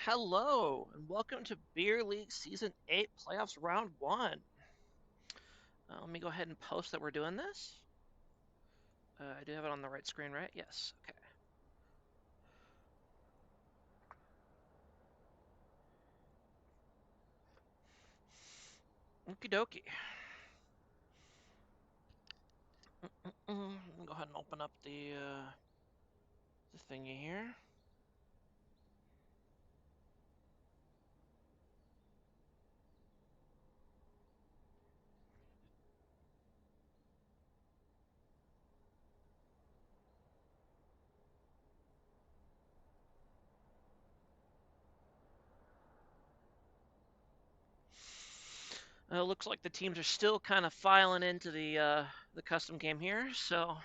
Hello, and welcome to Beer League Season 8 Playoffs Round 1. Let me go ahead and post that we're doing this. I do have it on the right screen, right? Yes. Okay. Okie dokie. Let me go ahead and open up the thingy here. Looks like the teams are still kind of filing into the custom game here, so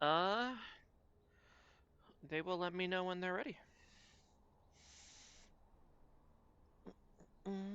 uh, they will let me know when they're ready. Mm.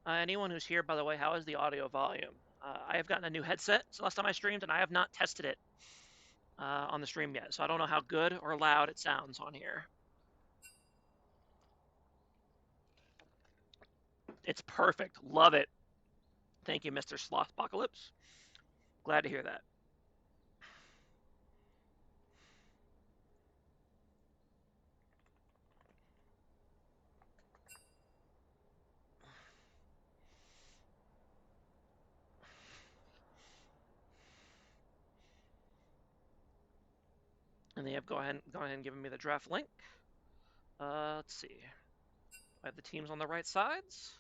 Anyone who's here, by the way, how is the audio volume? I have gotten a new headset since last time I streamed, and I have not tested it on the stream yet, so I don't know how good or loud it sounds on here. It's perfect. Love it. Thank you, Mr. Slothpocalypse. Glad to hear that. And they have gone ahead and given me the draft link. Let's see. I have the teams on the right sides.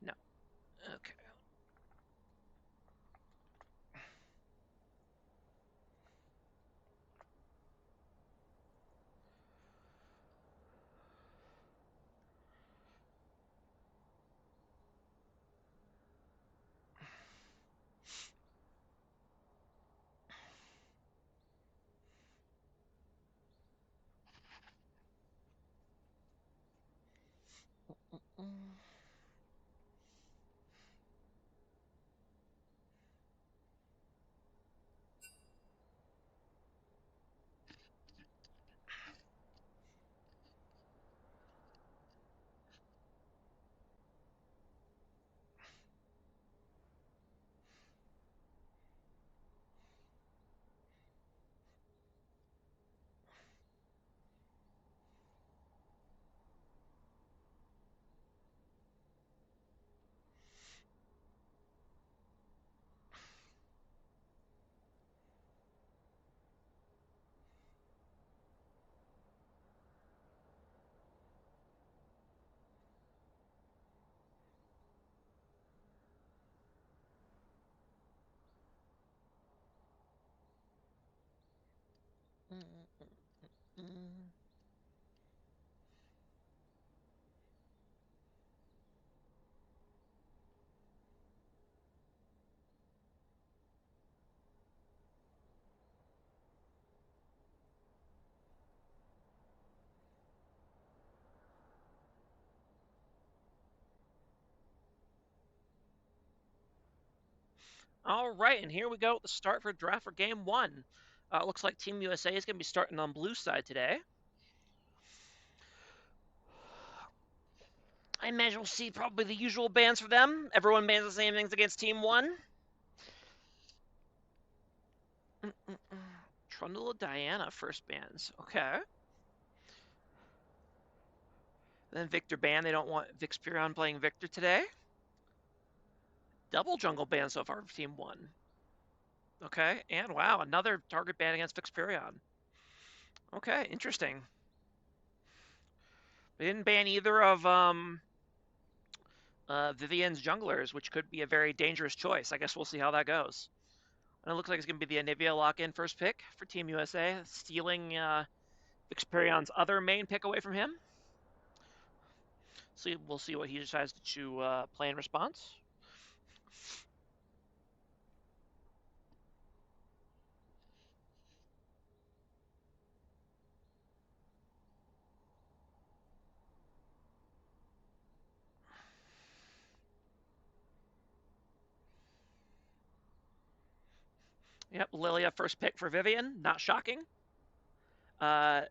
No. Okay. All right, and here we go. The start for draft for game one. Looks like Team USA is going to be starting on blue side today. I imagine we'll see probably the usual bans for them. Everyone bans the same things against Team 1. Trundle of Diana first bans. Okay. Then Victor ban. They don't want Vixperion playing Victor today. Double jungle ban so far for Team 1. Okay, and wow, another target ban against Vixperion. Okay, interesting. They didn't ban either of Vivian's junglers, which could be a very dangerous choice. I guess we'll see how that goes. And it looks like it's going to be the Anivia lock-in first pick for Team USA, stealing Vixperion's other main pick away from him. So we'll see what he decides to play in response. Yep, Lilia first pick for Vivian. Not shocking. They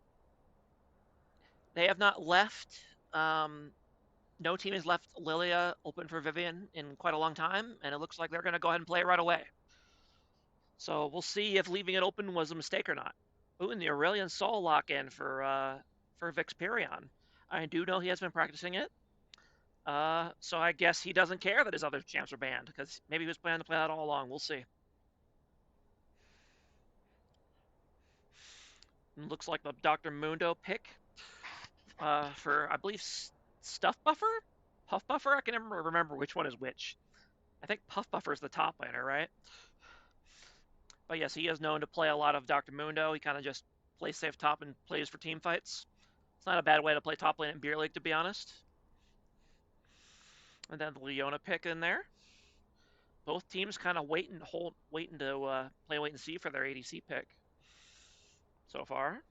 have not left. No team has left Lilia open for Vivian in quite a long time, and it looks like they're going to go ahead and play it right away. So we'll see if leaving it open was a mistake or not. Ooh, and the Aurelion Sol lock-in for Vixperion. I do know he has been practicing it. So I guess he doesn't care that his other champs are banned, because maybe he was planning to play that all along. We'll see. It looks like the Dr. Mundo pick for, I believe, Stuff Buffer? Puff Buffer? I can never remember which one is which. I think Puff Buffer is the top laner, right? But yes, he is known to play a lot of Dr. Mundo. He kind of just plays safe top and plays for team fights. It's not a bad way to play top lane in Beer League, to be honest. And then the Leona pick in there. Both teams kind of waiting to play wait and see for their ADC pick so far.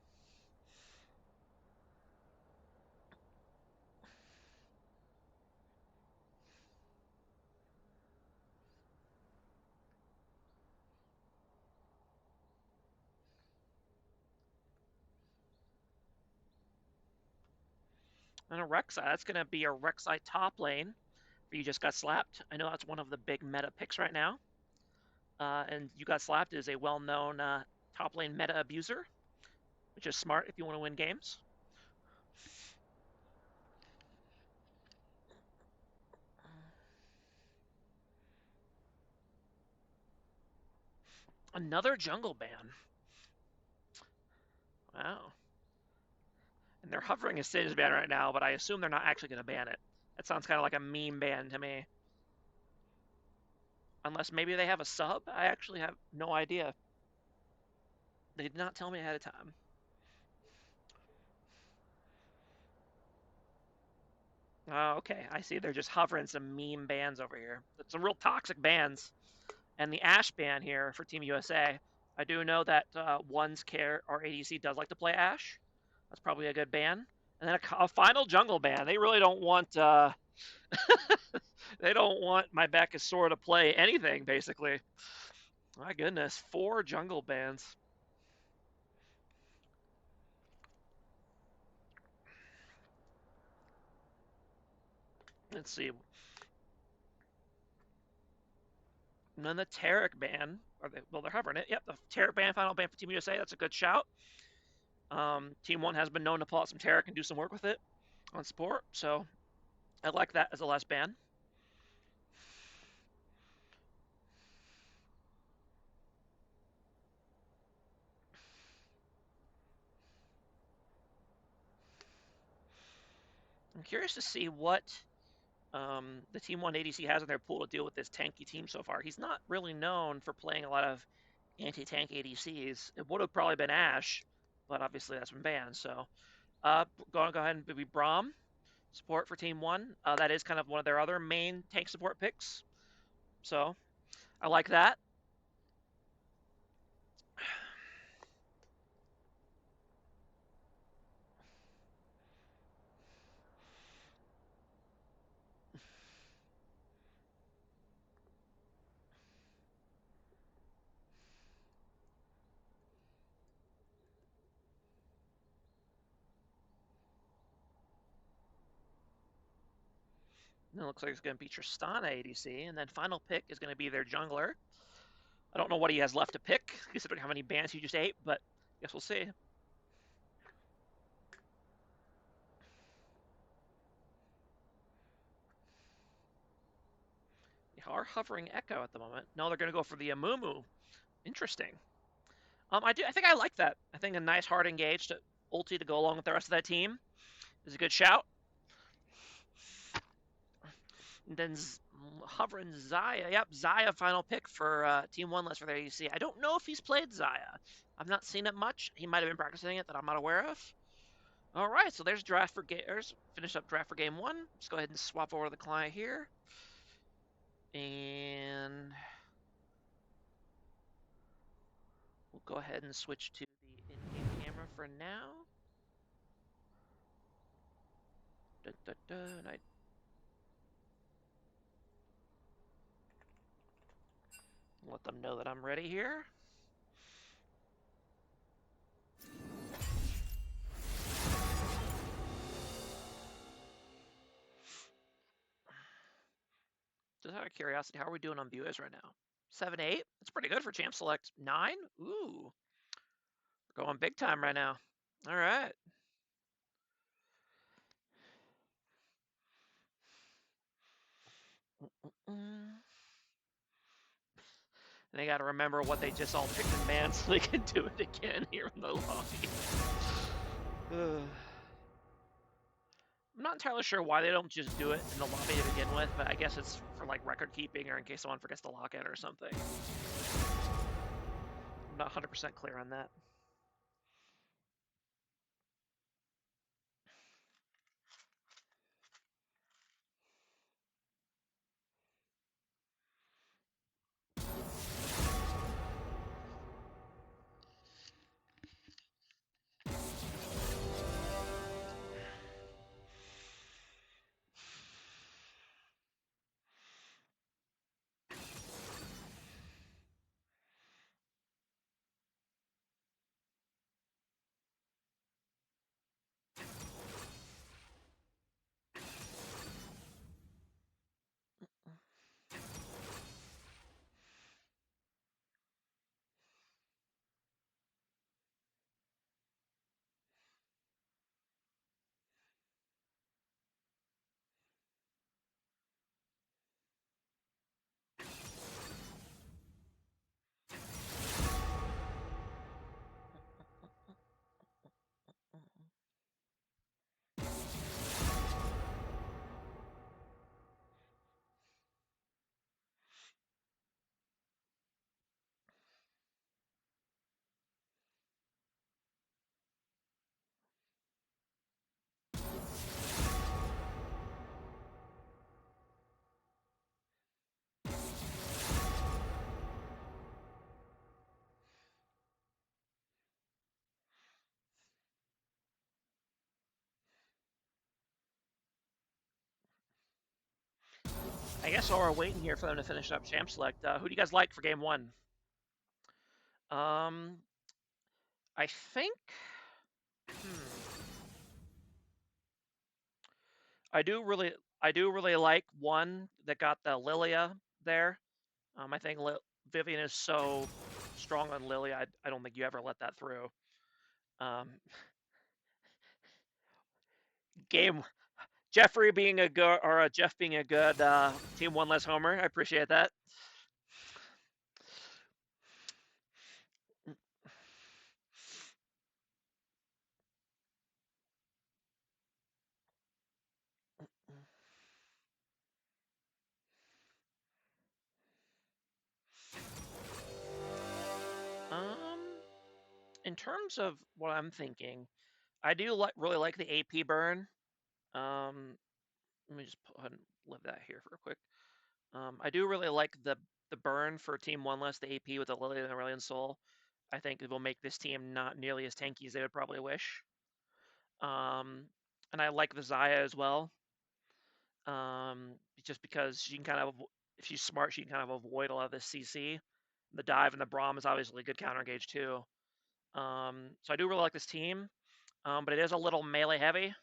And a Rek'Sai, that's going to be a Rek'Sai top lane. You just got slapped. I know that's one of the big meta picks right now. And you got slapped is a well-known top lane meta abuser, which is smart if you want to win games. Another jungle ban. Wow. And they're hovering a Singe ban right now, but I assume they're not actually going to ban it. That sounds kind of like a meme ban to me. Unless maybe they have a sub? I actually have no idea. They did not tell me ahead of time. Oh, okay. I see they're just hovering some meme bans over here. It's some real toxic bans. And the Ashe ban here for Team USA. I do know that One's Care or ADC does like to play Ashe. That's probably a good ban. And then a final jungle ban. They really don't want they don't want my Bacchusor to play anything, basically. My goodness, 4 jungle bans. Let's see. And then the Taric ban. They're hovering it. Yep, the Taric ban, final ban for Team USA. That's a good shout. Team 1 has been known to pull out some Taric and do some work with it on support. So I like that as a last ban. I'm curious to see what the Team 1 ADC has in their pool to deal with this tanky team so far. He's not really known for playing a lot of anti-tank ADCs. It would have probably been Ashe, but obviously that's been banned. So go ahead and be Braum support for Team 1. That is kind of one of their other main tank support picks. So I like that. It looks like it's going to be Tristana ADC, and then final pick is going to be their jungler. I don't know what he has left to pick, considering how many bans he just ate, but I guess we'll see. They are hovering Echo at the moment. No, they're going to go for the Amumu. Interesting. I think I like that. I think a nice hard engage to ulti to go along with the rest of that team is a good shout. And then hovering Xayah. Yep, Xayah final pick for Team One list for their ADC. I don't know if he's played Xayah. I've not seen it much. He might have been practicing it that I'm not aware of. All right, so there's draft for finish up draft for game one. Let's go ahead and swap over to the client here. And we'll go ahead and switch to the in-game camera for now. Dun, dun, dun. Let them know that I'm ready here. Just out of curiosity, how are we doing on viewers right now? 7, 8? That's pretty good for Champ Select. 9? Ooh. We're going big time right now. All right. And they got to remember what they just all picked in band so they can do it again here in the lobby. I'm not entirely sure why they don't just do it in the lobby to begin with, but I guess it's for like record keeping or in case someone forgets to lock in or something. I'm not 100% clear on that. I guess while we're waiting here for them to finish up Champ Select, who do you guys like for game one? I think. I do really like one that got the Lilia there. I think Vivian is so strong on Lily. I don't think you ever let that through. Game Jeffrey being a good or Jeff being a good team one less homer. I appreciate that. In terms of what I'm thinking, I do really like the AP burn. Let me just go ahead and live that here for a quick. I do really like the burn for Team One Less, the AP with the Lily and the Aurelion Soul. I think it will make this team not nearly as tanky as they would probably wish. And I like the Xayah as well. Just because she can kind of, if she's smart, she can kind of avoid a lot of this CC. The dive and the Braum is obviously a good counter engage too. So I do really like this team, but it is a little melee heavy,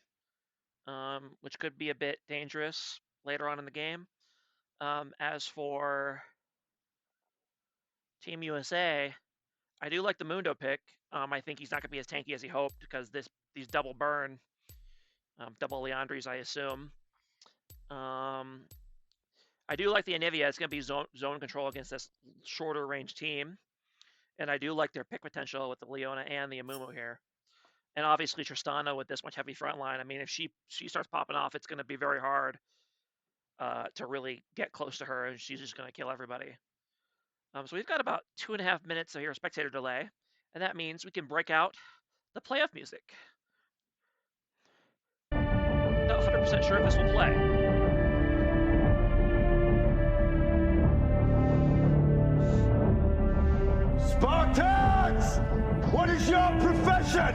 which could be a bit dangerous later on in the game. As for Team USA, I do like the Mundo pick. I think he's not going to be as tanky as he hoped because these double burn, double Leandries, I assume. I do like the Anivia. It's going to be zone control against this shorter range team. And I do like their pick potential with the Leona and the Amumu here. And obviously Tristana with this much heavy front line. I mean, if she starts popping off, it's going to be very hard to really get close to her, and she's just going to kill everybody. So we've got about 2.5 minutes of here spectator delay, and that means we can break out the playoff music. Not 100% sure if this will play. Spartans! What is your profession?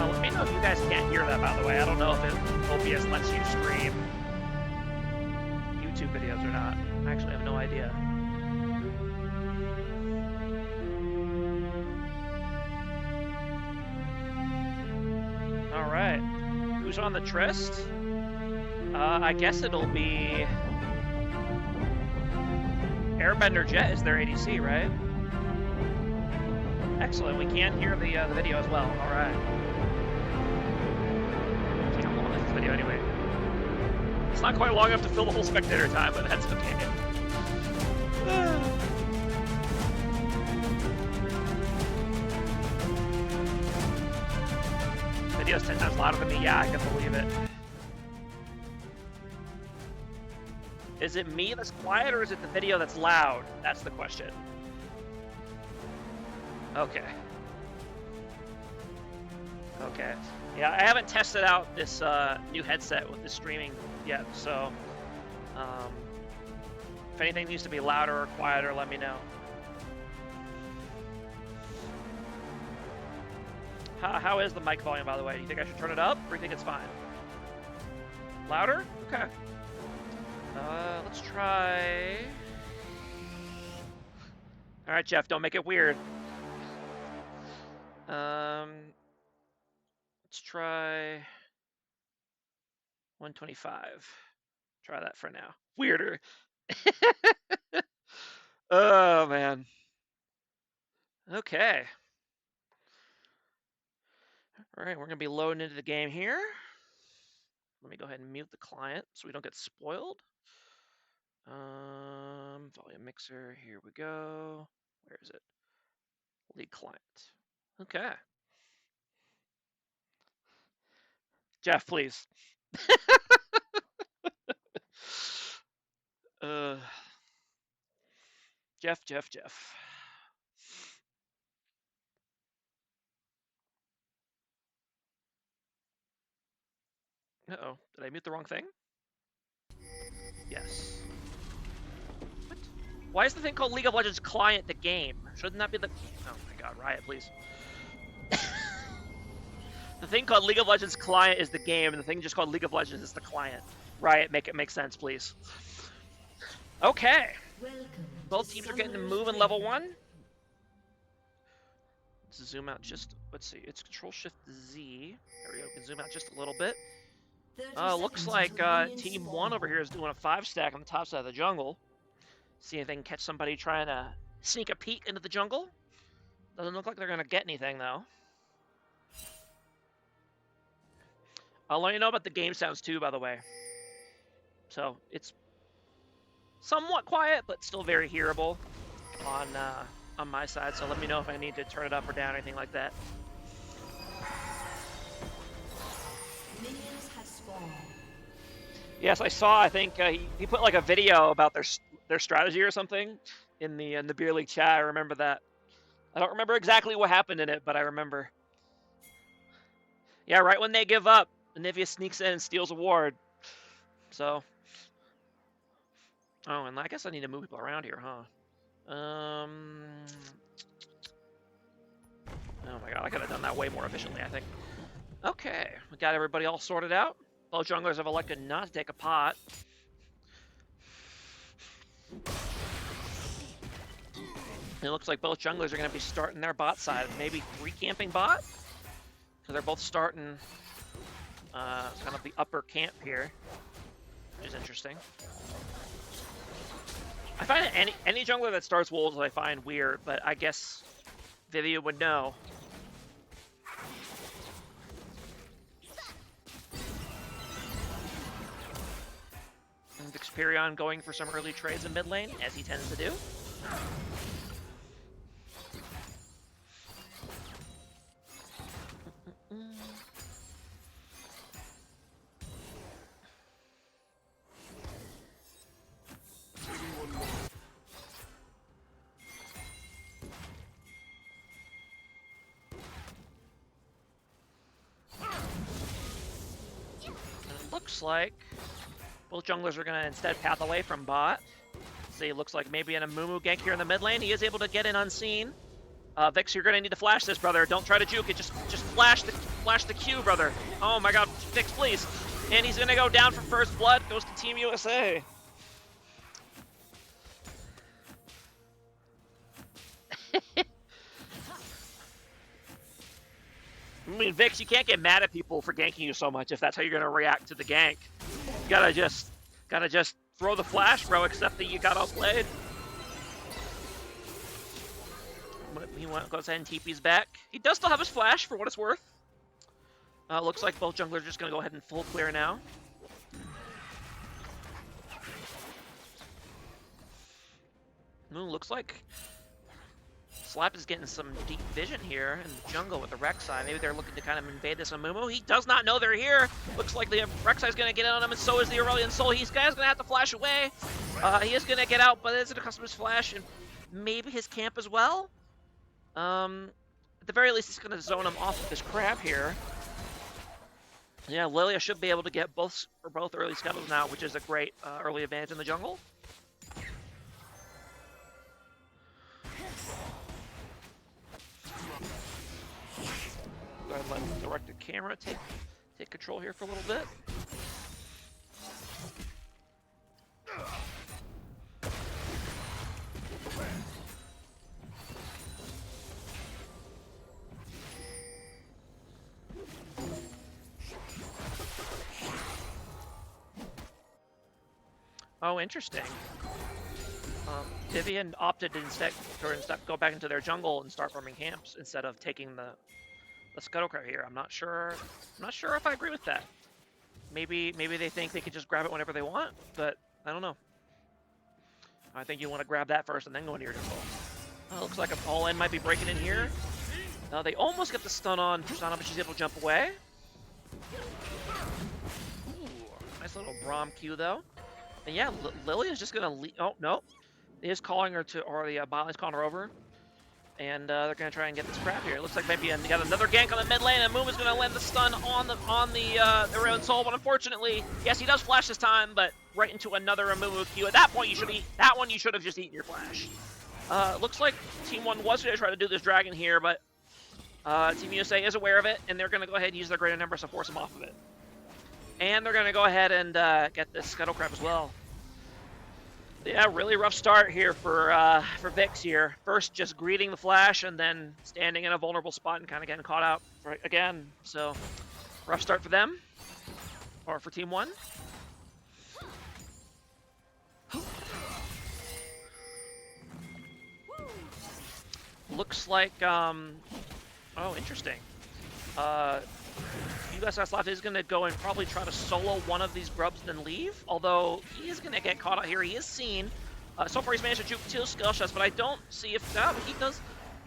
Let me know if you guys can't hear that, by the way. I don't know if OBS lets you stream YouTube videos or not. I actually have no idea. All right. Who's on the Trist? I guess it'll be Airbender Jet is their ADC, right? Excellent. We can hear the video as well. All right. How long is this video anyway? It's not quite long enough to fill the whole spectator time, but that's okay. Video's 10 times louder than me. Yeah, I can believe it. Is it me that's quiet or is it the video that's loud? That's the question. Okay. Okay. Yeah, I haven't tested out this new headset with the streaming yet, so if anything needs to be louder or quieter, let me know. How is the mic volume, by the way? Do you think I should turn it up, or do you think it's fine? Louder? Okay. Let's try... All right, Jeff, don't make it weird. Let's try 125. Try that for now. Weirder. Oh, man. Okay. All right, we're going to be loading into the game here. Let me go ahead and mute the client so we don't get spoiled. Volume mixer, here we go. Where is it? Lead client. Okay. Jeff, please. Jeff. Uh-oh, did I mute the wrong thing? Yes. What? Why is the thing called League of Legends Client the game? Shouldn't that be the... Oh my god, Riot, please. The thing called League of Legends Client is the game, and the thing just called League of Legends is the client. Riot, make it make sense, please. Okay. Both teams are getting to move in level 1. Let's zoom out just... Let's see, it's Control-Shift-Z. There we go, we can zoom out just a little bit. Looks like Team 1 over here is doing a 5-stack on the top side of the jungle. See if they can catch somebody trying to sneak a peek into the jungle. Doesn't look like they're going to get anything, though. I'll let you know about the game sounds, too, by the way. So, it's somewhat quiet, but still very hearable on my side. So let me know if I need to turn it up or down or anything like that. Yes, I saw. I think he put like a video about their strategy or something in the beer league chat. I remember that. I don't remember exactly what happened in it, but I remember. Yeah, right when they give up, Anivia sneaks in and steals a ward. So. Oh, and I guess I need to move people around here, huh? Oh my god, I could have done that way more efficiently, I think. Okay, we got everybody all sorted out. Both junglers have elected not to take a pot. It looks like both junglers are going to be starting their bot side. Maybe 3 camping bot? Because they're both starting kind of the upper camp here, which is interesting. I find any jungler that starts wolves I find weird, but I guess Vivian would know. And Vixperion going for some early trades in mid lane, as he tends to do. Looks like both junglers are going to instead path away from bot. See, it looks like maybe an Amumu gank here in the mid lane. He is able to get in unseen. Vix, you're going to need to flash this, brother. Don't try to juke it. Just flash the Q, brother. Oh my god, Vix, please. And he's going to go down for first blood. Goes to Team USA. I mean, Vix, you can't get mad at people for ganking you so much if that's how you're gonna react to the gank. You gotta just throw the flash, bro. Except that you got outplayed. He goes ahead and TP's back. He does still have his flash for what it's worth. Looks like both junglers are just gonna go ahead and full clear now. Looks like Slap is getting some deep vision here in the jungle with the Rek'Sai. Maybe they're looking to kind of invade this Amumu. He does not know they're here. Looks like the Rek'Sai's going to get in on him, and so is the Aurelion Soul. He's going to have to flash away. He is going to get out, but it's going to cost him his flash and maybe his camp as well. At the very least, he's going to zone him off of this crab here. Yeah, Lilia should be able to get both early scuttles now, which is a great early advantage in the jungle. Go ahead and let the directed camera take control here for a little bit. Oh, interesting. Vivian opted to instead go back into their jungle and start farming camps instead of taking the Scuttlecrab here. I'm not sure if I agree with that. Maybe they think they can just grab it whenever they want, but I don't know. I think you want to grab that first and then go into your jungle. Looks like an all-in might be breaking in here. They almost get the stun on Tristana, but she's able to jump away. Ooh, nice little Braum Q though. And yeah, Lily is just gonna leave. Oh no, he is calling her to, or the bot is calling her over. And they're going to try and get this crap here. It looks like maybe you got another gank on the mid lane, and Moom is going to land the stun on the Aurelion Soul. But unfortunately, yes, he does flash this time, but right into another Amumu Q. At that point, you should have just eaten your flash. Looks like Team 1 was going to try to do this dragon here, but Team USA is aware of it, and they're going to go ahead and use their greater numbers to force him off of it. And they're going to go ahead and get this Scuttlecrab as well. Yeah, really rough start here for Vix here. First, just greeting the flash, and then standing in a vulnerable spot and kind of getting caught out again. So, rough start for them, or for Team 1. Looks like, oh, interesting. USS left is going to go and probably try to solo one of these grubs and then leave. Although he is going to get caught out here. He is seen. So far he's managed to juke 2 skill shots, but I don't see if he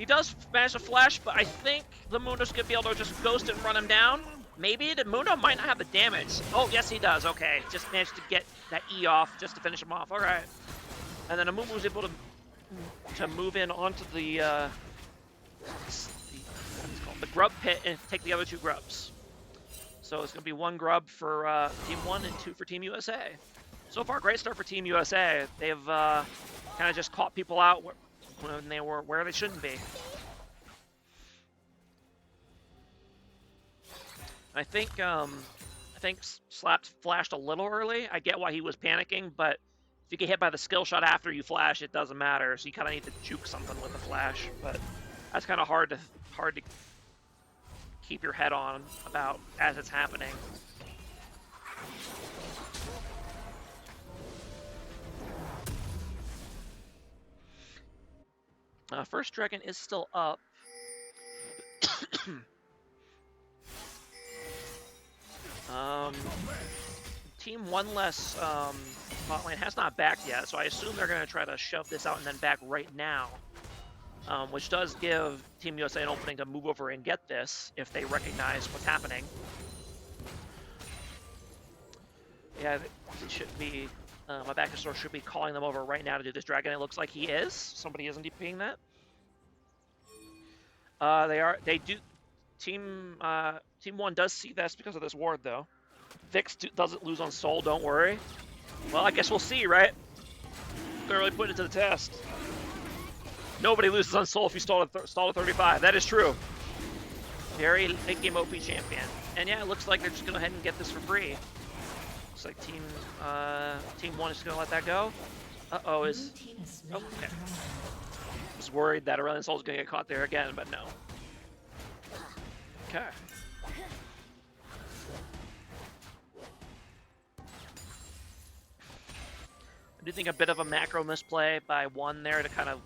does manage to flash. But I think the Mundo's going to be able to just ghost and run him down. Maybe the Mundo might not have the damage. Oh yes, he does. Okay, just managed to get that E off just to finish him off. All right, and then Amumu was able to move in onto the grub pit and take the other 2 grubs. So it's going to be 1 grub for Team 1 and 2 for Team USA. So far, great start for Team USA. They've kind of just caught people out when they were where they shouldn't be. I think Slapped flashed a little early. I get why he was panicking, but If you get hit by the skill shot after you flash, it doesn't matter. So you kind of need to juke something with the flash, but that's kind of hard to keep your head on about as it's happening. First dragon is still up. Team one less bot lane has not backed yet, so I assume they're going to try to shove this out and then back right now, which does give Team USA an opening to move over and get this if they recognize what's happening. Yeah, it should be. My backer source should be calling them over right now to do this dragon. It looks like he is. Somebody isn't DPing that. They do. Team one does see this because of this ward, though. Vix doesn't lose on soul, don't worry. Well, I guess we'll see, right? They're really putting it to the test. Nobody loses on soul if you stall at 35. That is true. Very late game OP champion. And yeah, it looks like they're just going to go ahead and get this for free. Looks like team one is going to let that go. Uh-oh, is... Oh, okay. I was worried that Aurelion Sol is going to get caught there again, but no. Okay. I do think a bit of a macro misplay by one there to kind of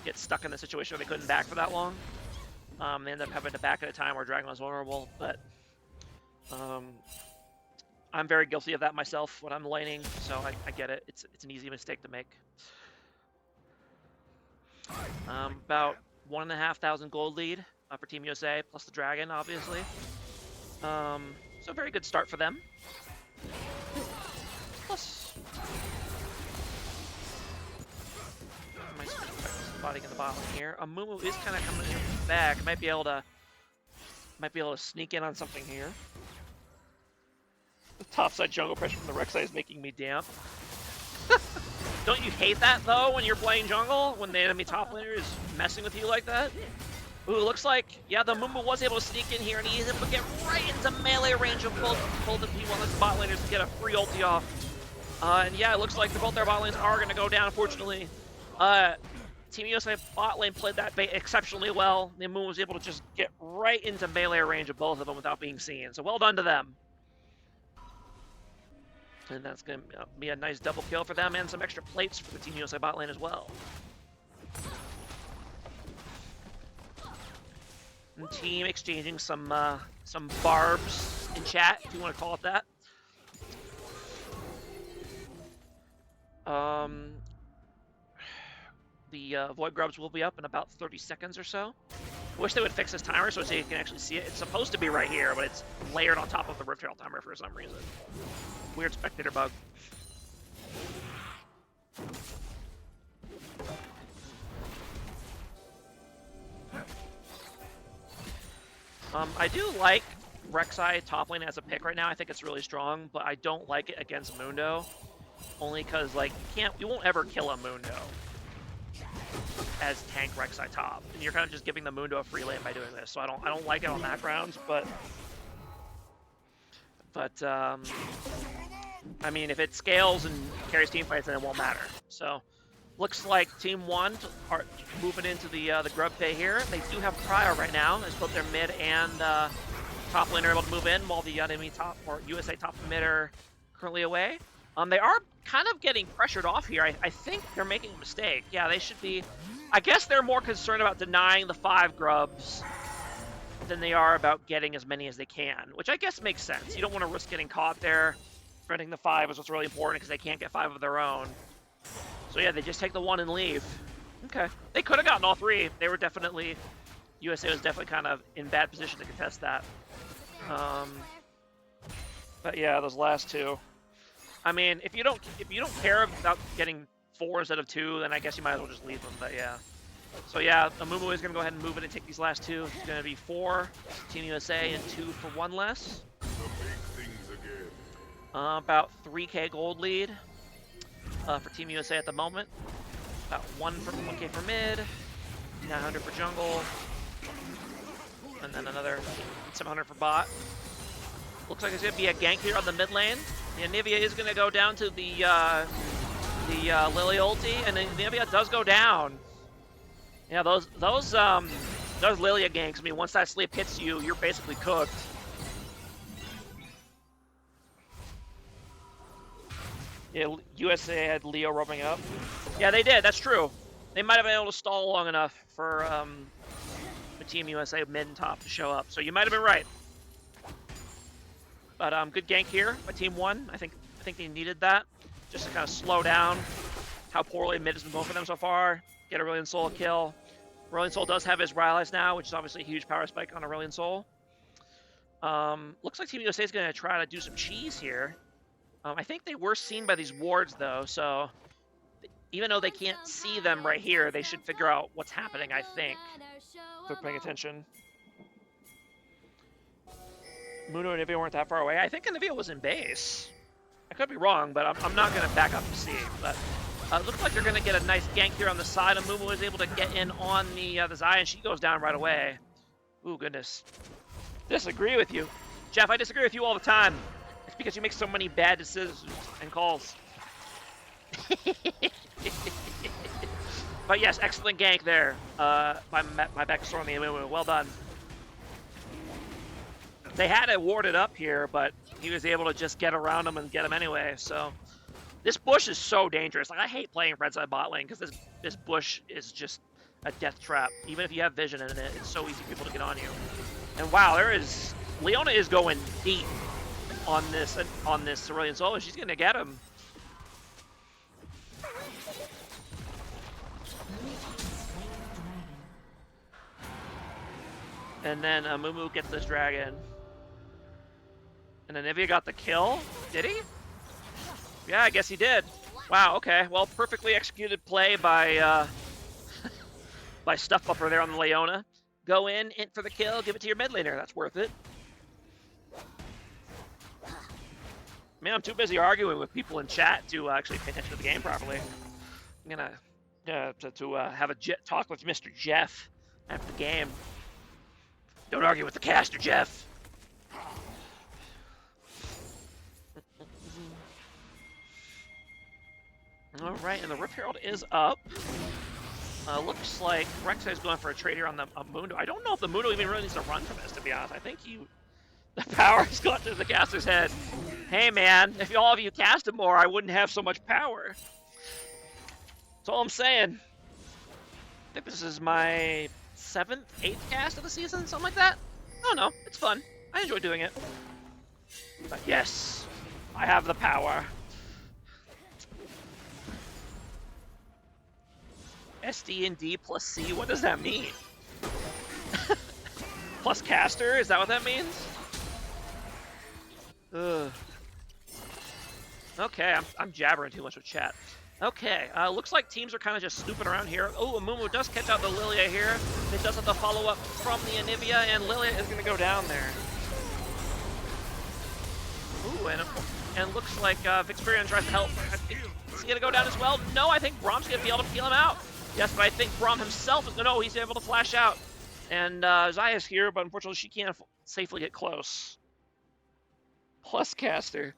get stuck in the situation where they couldn't back for that long. They ended up having to back at a time where Dragon was vulnerable, but I'm very guilty of that myself when I'm laning, so I get it. It's an easy mistake to make. About 1,500 gold lead for Team USA, plus the Dragon, obviously. So very good start for them. Plus, my spotting in the bottom here. Mumu is kind of coming back. Might be able to sneak in on something here. The topside jungle pressure from the Rek'Sai is making me damp. Don't you hate that, though, when you're playing jungle? When the enemy top laner is messing with you like that? Ooh, looks like, yeah, the Mumu was able to sneak in here, and he's able to get right into melee range of both the P1 bot laners to get a free ulti off. And yeah, it looks like both their bot lanes are going to go down, unfortunately. Team USA bot lane played that bait exceptionally well. The Mumu was able to just get right into melee range of both of them without being seen. So well done to them. And that's going to be a nice double kill for them and some extra plates for the Team USA bot lane as well. And team exchanging some barbs in chat, if you want to call it that. The Void Grubs will be up in about 30 seconds or so. I wish they would fix this timer so you can actually see it. It's supposed to be right here, but it's layered on top of the Rift Trail timer for some reason. Weird spectator bug. I do like Rek'Sai top lane as a pick right now. I think it's really strong, but I don't like it against Mundo. Only because, like, you won't ever kill a Mundo as tank Rek'Sai top. And you're kind of just giving the Mundo a free lane by doing this. So I don't like it on that grounds, but I mean, if it scales and carries team fights, then it won't matter. So, looks like Team 1 are moving into the Grub Bay here. They do have Cryo right now, as both their mid and top lane are able to move in, while the enemy top, or USA top and mid are currently away. They are kind of getting pressured off here. I think they're making a mistake. Yeah, they should be. I guess they're more concerned about denying the 5 grubs than they are about getting as many as they can, which I guess makes sense. You don't want to risk getting caught there. Defending the 5 is what's really important because they can't get 5 of their own. So yeah, they just take the 1 and leave. Okay. They could have gotten all 3. They were definitely... USA was definitely kind of in bad position to contest that. But yeah, those last 2. I mean, if you don't care about getting 4 instead of 2, then I guess you might as well just leave them, but yeah. So yeah, Mumu is going to go ahead and move it and take these last 2. It's going to be 4 Team USA and 2 for 1 less. About 3k gold lead for Team USA at the moment. About 1k for mid, 900 for jungle, and then another 700 for bot. Looks like there's going to be a gank here on the mid lane. The Anivia is going to go down to the the Lily ulti, and then the Anivia does go down. Yeah, those Lilia ganks, I mean, once that sleep hits you, you're basically cooked. Yeah, USA had Leo roaming up. Yeah, they did, that's true. They might have been able to stall long enough for the Team USA mid and top to show up, so you might have been right. But good gank here by Team 1. I think they needed that, just to kind of slow down how poorly mid has been going for them so far. Get Aurelion Sol a kill. Aurelion Sol does have his Rylai's now, which is obviously a huge power spike on Aurelion Sol. Looks like Team USA is going to try to do some cheese here. I think they were seen by these wards, though, so even though they can't see them right here, they should figure out what's happening, I think, if they're paying attention. Muno and Anivia weren't that far away. I think Anivia was in base. I could be wrong, but I'm not going to back up to see. But it looks like they're going to get a nice gank here on the side. And Mumu is able to get in on the Zaya, and she goes down right away. Ooh, goodness. Disagree with you. Jeff, I disagree with you all the time. It's because you make so many bad decisions and calls. But yes, excellent gank there by Backstory on the Mumu. Well done. They had it warded up here, but he was able to just get around him and get him anyway, so... This bush is so dangerous. Like, I hate playing red side bot lane, because this bush is just a death trap. Even if you have vision in it, it's so easy for people to get on you. And wow, Leona is going deep on this Aurelion Sol, and she's going to get him. And then Mumu gets this dragon. And then Anivia got the kill. Did he? Yeah, I guess he did. Wow, okay. Well, perfectly executed play by by Stuff Buffer there on the Leona. Go in for the kill, give it to your mid laner. That's worth it. Man, I'm too busy arguing with people in chat to actually pay attention to the game properly. I'm gonna have a talk with Mr. Jeff after the game. Don't argue with the caster, Jeff. All right, and the Rift Herald is up. Looks like Rek'Sai is going for a trade here on the Mundo. I don't know if the Mundo even really needs to run for this, to be honest. I think the power has gone to the caster's head. Hey, man, if all of you casted more, I wouldn't have so much power. That's all I'm saying. I think this is my 7th, 8th cast of the season, something like that. I don't know. It's fun. I enjoy doing it. But yes, I have the power. SD and D plus C, what does that mean? Plus caster, is that what that means? Ugh. Okay, I'm jabbering too much with chat. Okay, looks like teams are kind of just snooping around here. Oh, Amumu does catch out the Lilia here. It does have the follow-up from the Anivia, and Lilia is going to go down there. Ooh, and looks like Vixperion tries to help. Is he going to go down as well? No, I think Brom's going to be able to peel him out. Yes, but I think Brom himself is... No, he's able to flash out. And Zaya's here, but unfortunately she can't safely get close. Plus caster.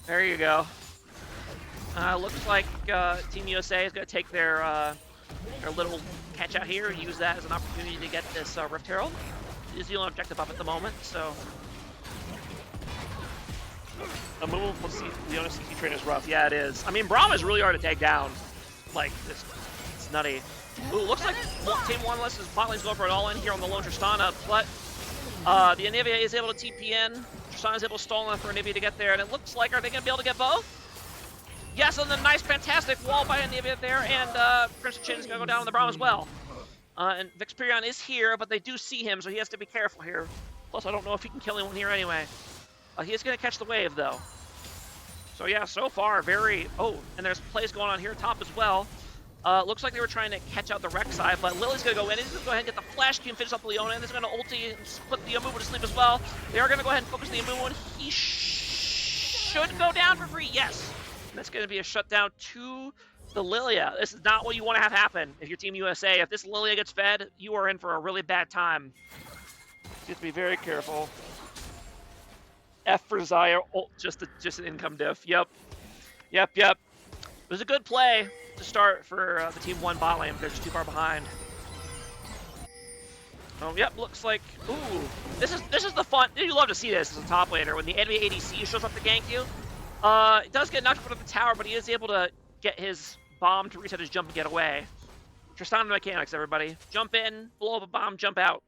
There you go. Looks like Team USA is going to take their little catch out here and use that as an opportunity to get this Rift Herald. It is the only objective up at the moment, so... Amumu plus Leona CC train is rough. Yeah, it is. I mean, Braum is really hard to take down. Like, it's nutty. Ooh, looks like Team 1-less is bot lane's going for it all in here on the lone Tristana, but the Anivia is able to TP in. Tristana is able to stall enough for Anivia to get there, and it looks like, are they going to be able to get both? Yes, and the nice, fantastic wall by Anivia there, and Crimson Chin is going to go down on the Braum as well. And Vixperion is here, but they do see him, so he has to be careful here. Plus, I don't know if he can kill anyone here anyway. He is going to catch the wave, though. So yeah, so far, very... Oh, and there's plays going on here top as well. Looks like they were trying to catch out the Rek'Sai, but Lily's going to go in. He's going to go ahead and get the Flash Q and finish up Leona, and he's going to ulti and put the Amumu to sleep as well. They are going to go ahead and focus the Amumu, and he should go down for free, yes. And that's going to be a shutdown to the Lilia. This is not what you want to have happen if you're Team USA. If this Lilia gets fed, you are in for a really bad time. You have to be very careful. F for Zaya, just an income diff. Yep. It was a good play to start for the Team 1 bot lane, but they're just too far behind. Oh, yep, looks like... Ooh, this is the fun... You love to see this as a top laner. When the enemy ADC shows up to gank you, it does get knocked out of the tower, but he is able to get his bomb to reset his jump and get away. Tristana mechanics, everybody. Jump in, blow up a bomb, jump out.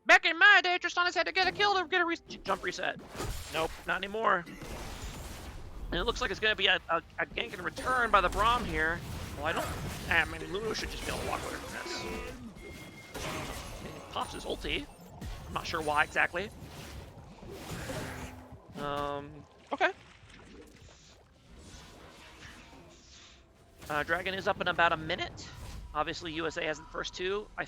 Back in my day, Tristana's had to get a kill to get a jump reset. Nope, not anymore. And it looks like it's going to be a gank in return by the Braum here. Well, I mean, Lulu should just be able to walk away from this. He pops his ulti. I'm not sure why exactly. Okay. Dragon is up in about a minute. Obviously, USA has the first two. I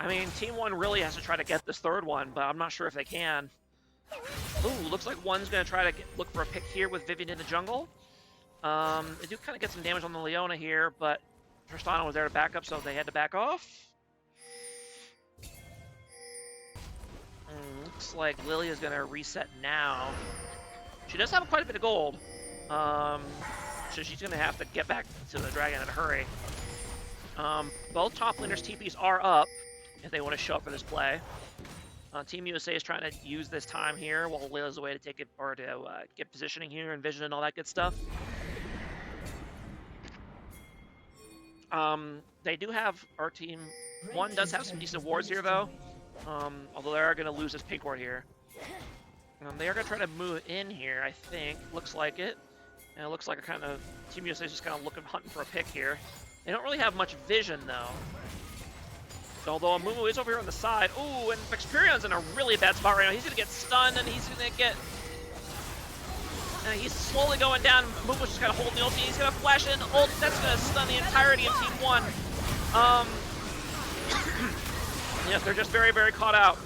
mean, Team 1 really has to try to get this third one, but I'm not sure if they can. Ooh, looks like one's going to try to look for a pick here with Vivian in the jungle. They do kind of get some damage on the Leona here, but Tristana was there to back up, so they had to back off. Looks like Lilia's going to reset now. She does have quite a bit of gold. So she's going to have to get back to the dragon in a hurry. Both top laners' TPs are up if they want to show up for this play. Team USA is trying to use this time here while Lilia's away to take it, or to get positioning here and vision and all that good stuff. They do have, our team 1 does have some decent wards here though. Although they are going to lose this pink ward here. They are going to try to move in here, I think. Looks like it. And it looks like Team USA is just kind of hunting for a pick here. They don't really have much vision though. Although Amumu is over here on the side. Ooh, and Vexperion's in a really bad spot right now. He's going to get stunned, and he's going to get... he's slowly going down. Amumu's just kind of holding the ulti. He's going to flash in ult. That's going to stun the entirety of Team 1. Yes, they're just very, very caught out.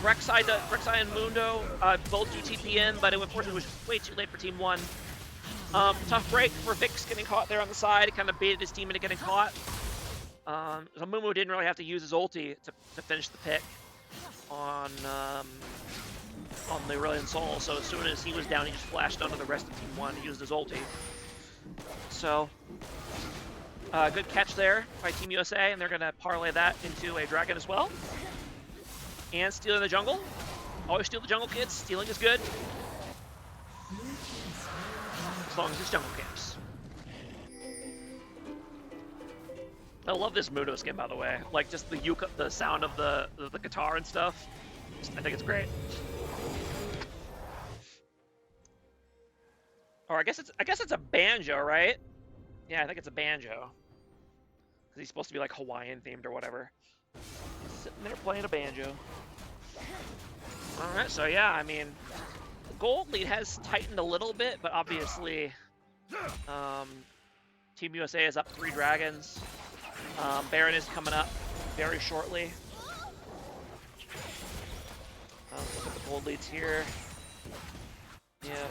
Rek'Sai and Mundo both do TP in, but unfortunately was way too late for Team 1. Tough break for Vix getting caught there on the side. He kind of baited his team into getting caught. So Mumu didn't really have to use his ulti to finish the pick on the Aurelion Sol. So as soon as he was down, he just flashed onto the rest of Team 1 and used his ulti. So, good catch there by Team USA, and they're going to parlay that into a dragon as well. And stealing the jungle. Always steal the jungle, kids. Stealing is good. As long as it's jungle camps. I love this Mundo skin, by the way. Like, just the sound of the guitar and stuff. I think it's great. Or I guess it's a banjo, right? Yeah, I think it's a banjo. Because he's supposed to be like Hawaiian themed or whatever. Sitting there playing a banjo. Alright, so yeah, I mean, the gold lead has tightened a little bit, but obviously Team USA is up 3 dragons. Baron is coming up very shortly. Look at the gold leads here. Yeah,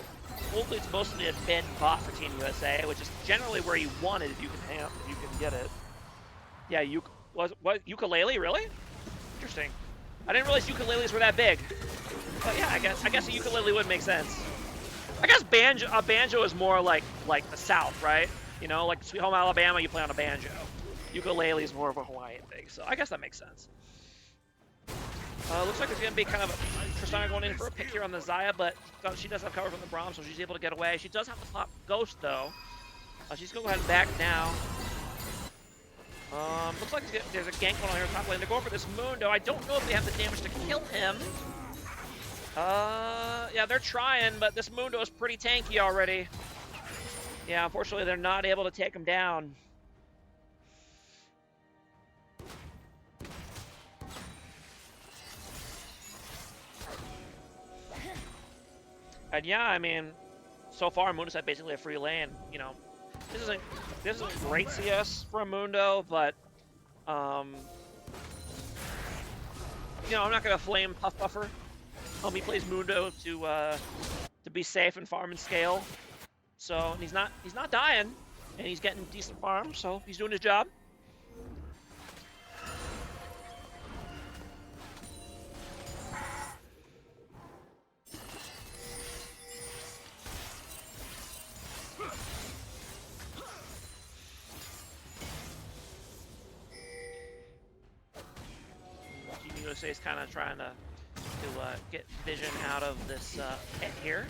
gold lead's mostly a mid bot for Team USA, which is generally where you want it if you can get it. Yeah, what ukulele, really? Interesting. I didn't realize ukuleles were that big. But yeah, I guess a ukulele would make sense. I guess a banjo is more like the South, right? You know, like Sweet Home Alabama, you play on a banjo. Ukulele is more of a Hawaiian thing, so I guess that makes sense. Looks like it's going to be kind of Tristana going in for a pick here on the Xayah, but she does have cover from the Braum, so she's able to get away. She does have to pop Ghost, though. She's going to go ahead and back now. Looks like there's a gank going on here top lane. They're going for this Mundo. I don't know if they have the damage to kill him. Yeah, they're trying, but this Mundo is pretty tanky already. Yeah, unfortunately, they're not able to take him down. And yeah, I mean, so far Mundo's had basically a free lane. You know, this isn't great CS for Mundo, but you know, I'm not gonna flame Puff Buffer. He plays Mundo to be safe and farm and scale. So he's not dying, and he's getting decent farm, so he's doing his job. USA is kind of trying to get vision out of this pit here.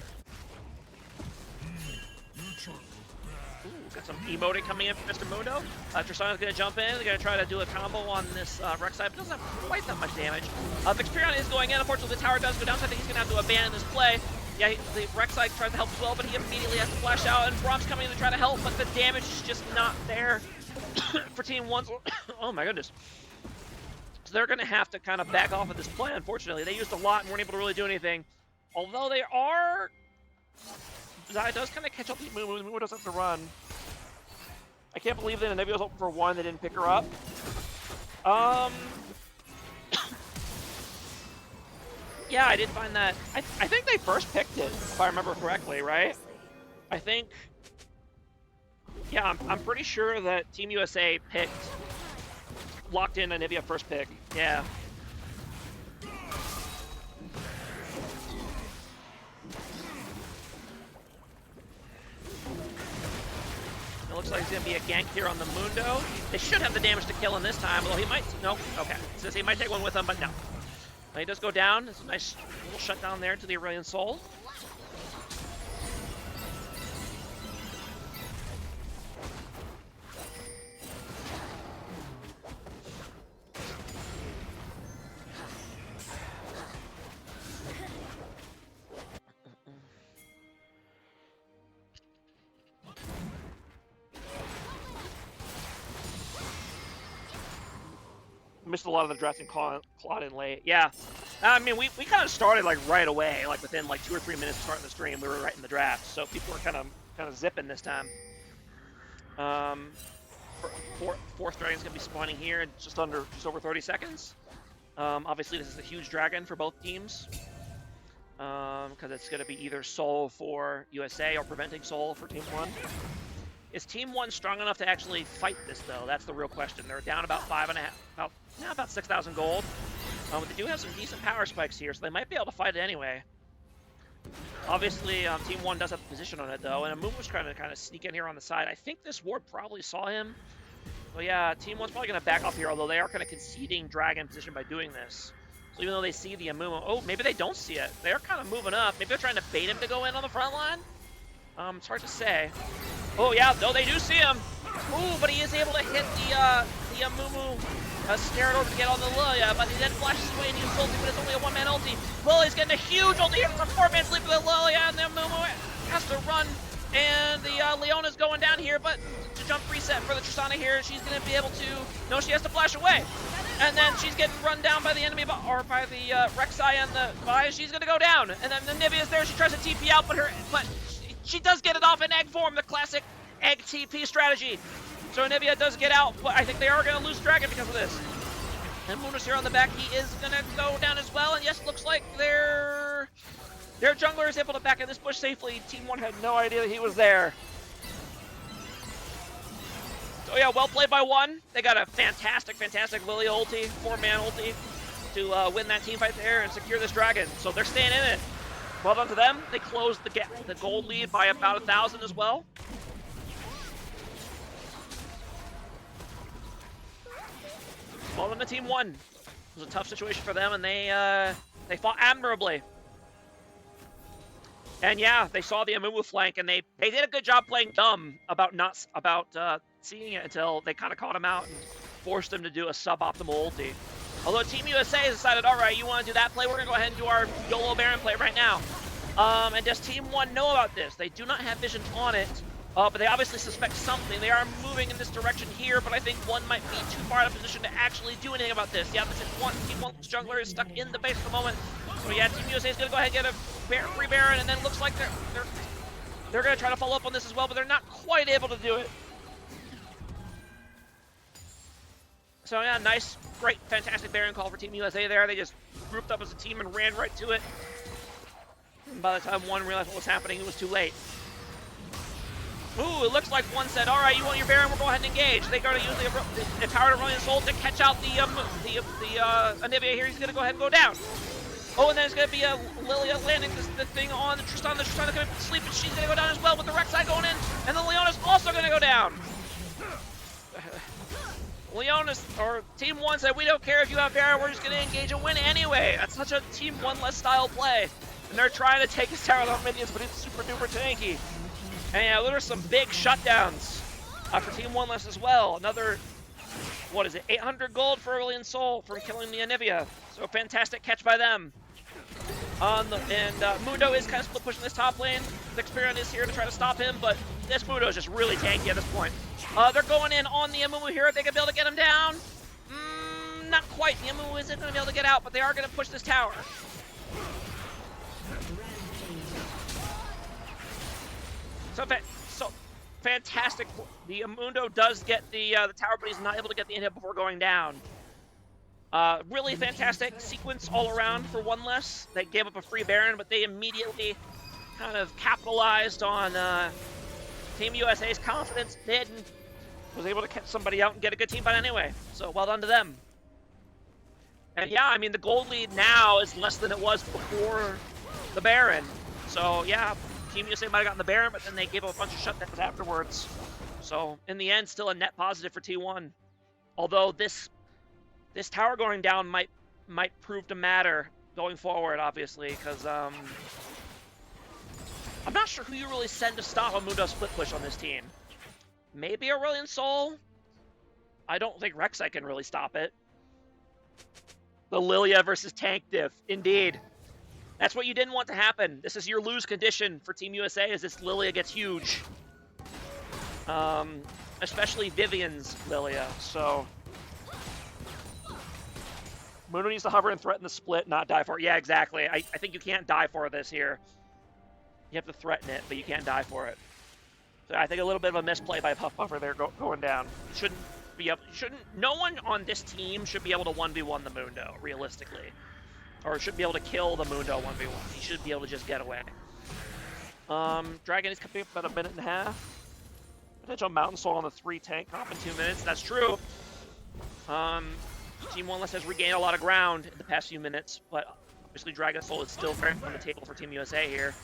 Ooh, got some emoting coming in from Mr. Mundo. Tristana's going to jump in. They're going to try to do a combo on this Rek'Sai, but doesn't have quite that much damage. Vixperion is going in. Unfortunately, the tower does go down, so I think he's going to have to abandon this play. Yeah, the Rek'Sai tries to help as well, but he immediately has to flash out, and Brahm's coming in to try to help, but the damage is just not there for Team 1. Oh my goodness. So they're going to have to kind of back off of this play, unfortunately. They used a lot and weren't able to really do anything. Although they are... Zaya does kind of catch up to Mumu. Mumu does have to run. I can't believe that Anivia was open for 1. They didn't pick her up. Yeah, I did find that. I think they first picked it, if I remember correctly, right? I think... Yeah, I'm pretty sure that Team USA locked in Anivia first pick. Yeah. It looks like it's going to be a gank here on the Mundo. They should have the damage to kill him this time, although he might... Nope, okay. It says he might take one with him, but no. He does go down. It's a nice little shutdown there to the Aurelion Soul. Missed a lot of the drafting clawed in late. Yeah. I mean, we kind of started like right away, like within like 2 or 3 minutes of starting the stream, we were right in the draft. So people were kind of zipping this time. Fourth dragon's gonna be spawning here in just over 30 seconds. Obviously, this is a huge dragon for both teams, because it's gonna be either Soul for USA or preventing Soul for Team 1. Is Team 1 strong enough to actually fight this, though? That's the real question. They're down about 5.5, about 6,000 gold. But they do have some decent power spikes here, so they might be able to fight it anyway. Obviously, Team 1 does have a position on it, though, and Amumu was trying to kind of sneak in here on the side. I think this ward probably saw him. But yeah, Team 1's probably going to back off here, although they are kind of conceding dragon position by doing this. So even though they see the Amumu... Oh, maybe they don't see it. They're kind of moving up. Maybe they're trying to bait him to go in on the front line? It's hard to say. Oh, yeah, no, they do see him. Ooh, but he is able to hit the Amumu snare in order to get on the Lilia, but he then flashes away and uses ulti, but it's only a one-man ulti. Lilia's getting a huge ulti here. It's a 4-man sleep for the Lilia, and the Amumu has to run. And the Leona's going down here, but to jump reset for the Tristana here, she's going to be able to... No, she has to flash away. And then she's getting run down by the enemy, or by the Rek'Sai and the Vi. She's going to go down. And then the Nivea's there. She tries to TP out, but she does get it off in egg form, the classic egg TP strategy. So Anivia does get out, but I think they are going to lose Dragon because of this. And Munoz here on the back, he is going to go down as well. And yes, looks like their jungler is able to back in this bush safely. Team 1 had no idea that he was there. So yeah, well played by 1. They got a fantastic Lilia ulti, 4-man ulti, to win that team fight there and secure this Dragon. So they're staying in it. Well done to them. They closed the gold lead by about 1,000 as well. Well done to Team 1. It was a tough situation for them, and they fought admirably. And yeah, they saw the Amumu flank, and they did a good job playing dumb about seeing it until they kind of caught him out and forced him to do a suboptimal ulti. Although Team USA has decided, all right, you want to do that play, we're going to go ahead and do our YOLO Baron play right now. And does Team 1 know about this? They do not have vision on it, but they obviously suspect something. They are moving in this direction here, but I think 1 might be too far out of position to actually do anything about this. Yeah, Team 1's jungler is stuck in the base at the moment. So yeah, Team USA is going to go ahead and get a free Baron, and then looks like they're going to try to follow up on this as well, but they're not quite able to do it. So yeah, nice, great, fantastic Baron call for Team USA there. They just grouped up as a team and ran right to it. And by the time 1 realized what was happening, it was too late. Ooh, it looks like 1 said, all right, you want your Baron, we'll go ahead and engage. They're going to use the power of Aurelion Soul to catch out the Anivia here. He's going to go ahead and go down. Oh, and then it's going to be a Lilia landing the thing on the Tristana. The Tristana's going to sleep, and she's going to go down as well with the Rek'Sai going in. And the Leona's also going to go down. Leonis, or Team 1 said, we don't care if you have Baron, we're just going to engage and win anyway. That's such a Team 1 less style play. And they're trying to take his tower on minions, but it's super duper tanky. And yeah, there are some big shutdowns for Team 1 less as well. Another, what is it, 800 gold for Aurelion Sol from killing the Anivia. So fantastic catch by them. Mundo is kind of split pushing this top lane. The Experion is here to try to stop him, but this Mundo is just really tanky at this point. They're going in on the Amumu here. They can be able to get him down. Not quite. The Amumu isn't going to be able to get out, but they are going to push this tower. So fantastic. The Mundo does get the tower, but he's not able to get the inhib before going down. Really fantastic sequence all around for one less. They gave up a free Baron, but they immediately kind of capitalized on Team USA's confidence mid and was able to catch somebody out and get a good team fight anyway. So well done to them. And yeah, I mean, the gold lead now is less than it was before the Baron. So yeah, Team USA might have gotten the Baron, but then they gave up a bunch of shutdowns afterwards. So in the end, still a net positive for T1. Although this tower going down might prove to matter going forward, obviously, because I'm not sure who you really send to stop a Mundo split push on this team. Maybe Aurelion Sol? I don't think Rek'Sai can really stop it. The Lilia versus tank diff, indeed. That's what you didn't want to happen. This is your lose condition for Team USA, as this Lilia gets huge. Especially Vivian's Lilia, so... Mundo needs to hover and threaten the split, not die for it. Yeah, exactly. I think you can't die for this here. You have to threaten it, but you can't die for it. So I think a little bit of a misplay by Puff Puffer there going down. No one on this team should be able to 1v1 the Mundo, realistically. Or should be able to kill the Mundo 1v1. He should be able to just get away. Dragon is coming up about a minute and a half. Potential Mountain Soul on the 3 tank comp in 2 minutes. That's true. Team 1 Less has regained a lot of ground in the past few minutes, but obviously Dragon Soul is still very on the table for Team USA here.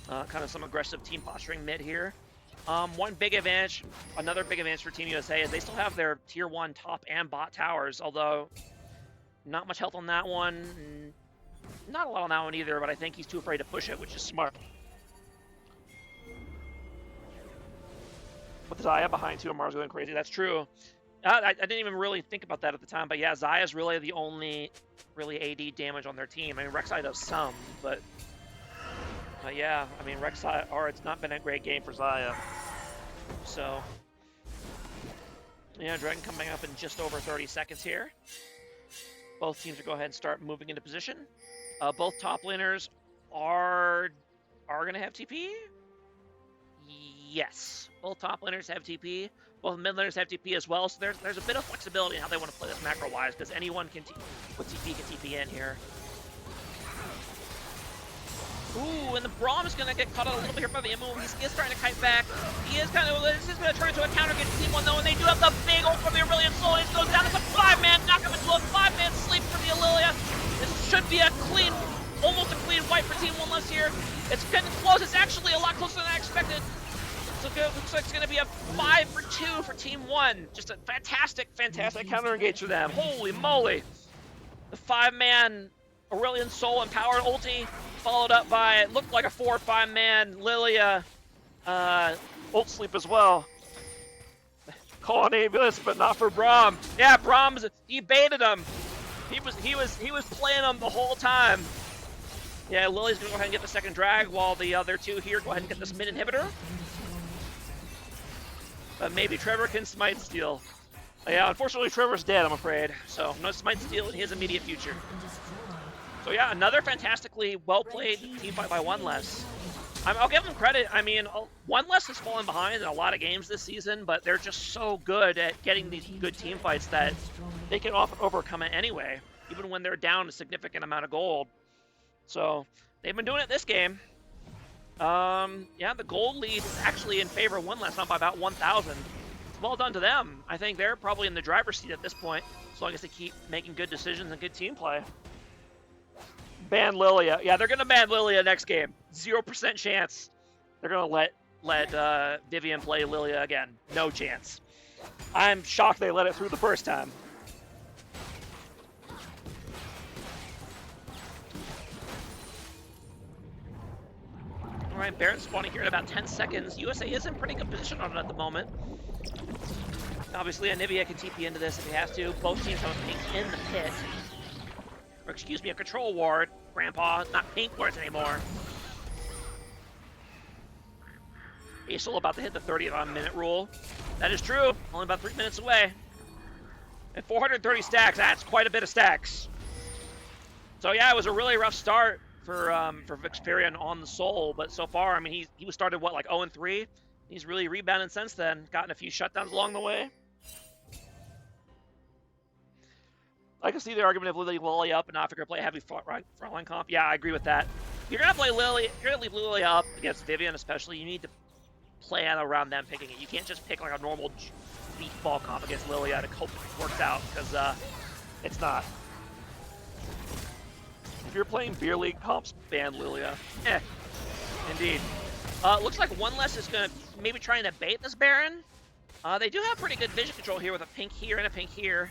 Kind of some aggressive team posturing mid here. One big advantage, another big advantage for Team USA is they still have their tier 1 top and bot towers, although not much health on that one. Not a lot on that one either, but I think he's too afraid to push it, which is smart. With Xayah behind too, Amar's going crazy. That's true. I didn't even really think about that at the time, but yeah, Xayah's really the only really AD damage on their team. I mean, Rek'Sai does some, but yeah, I mean, Rek'Sai, or it's not been a great game for Xayah. So, yeah, Dragon coming up in just over 30 seconds here. Both teams will go ahead and start moving into position. Both top laners are going to have TP? Yes, both top laners have TP. Both mid laners have TP as well, so there's a bit of flexibility in how they want to play this macro-wise, because anyone can with TP can TP in here. Ooh, and the Braum is going to get caught out a little bit here by the Amumu. He is trying to kite back. He is kind of, this is going to turn into a counter against Team 1 though, and they do have the big ult from the Aurelion Sol. It goes down. It's a 5-man knockup into a 5-man sleep for the Aurelia. This should be a clean, almost a clean wipe for Team 1 Less here. It's getting close. It's actually a lot closer than I expected. So it looks like it's going to be a 5-for-2 for Team 1. Just a fantastic counter engage for them. Holy moly. The 5-man Aurelion Sol empowered ulti, followed up by, it looked like a 4 or 5-man Lilia ult sleep as well. Call on Avius, but not for Braum. Yeah, Braum, he baited him. He was playing him the whole time. Yeah, Lily's going to go ahead and get the second drag, while the other two here go ahead and get this mid inhibitor. But maybe Trevor can Smite Steal. Yeah, unfortunately Trevor's dead, I'm afraid. So no Smite Steal in his immediate future. So yeah, another fantastically well-played team fight by One Less. I'll give them credit. I mean, One Less has fallen behind in a lot of games this season, but they're just so good at getting these good team fights that they can often overcome it anyway, even when they're down a significant amount of gold. So they've been doing it this game. Yeah, the gold lead is actually in favor of One Less, not by about 1,000. Well done to them. I think they're probably in the driver's seat at this point, as long as they keep making good decisions and good team play. Ban Lilia. Yeah, they're going to ban Lilia next game. 0% chance they're going to let Vivian play Lilia again. No chance. I'm shocked they let it through the first time. All right, Baron spawning here in about 10 seconds. USA is in pretty good position on it at the moment. Obviously, Anivia can TP into this if he has to. Both teams have a pink in the pit. Or excuse me, a control ward. Grandpa, not pink wards anymore. Aesol about to hit the 30-minute rule. That is true. Only about 3 minutes away. And 430 stacks. That's quite a bit of stacks. So yeah, it was a really rough start for Vixperion on the Soul, but so far, I mean, he was started what, like 0-3. He's really rebounded since then. Gotten a few shutdowns along the way. I can see the argument of leaving Lily up and not figure play a heavy frontline comp. Yeah, I agree with that. If you're gonna play Lily, if you're gonna leave Lily up against Vivian, especially, you need to plan around them picking it. You can't just pick like a normal beef ball comp against Lilia to hope it works out, because it's not. If you're playing beer league comps, ban Lilia. Indeed. Looks like One Less is gonna maybe trying to bait this Baron. They do have pretty good vision control here with a pink here and a pink here.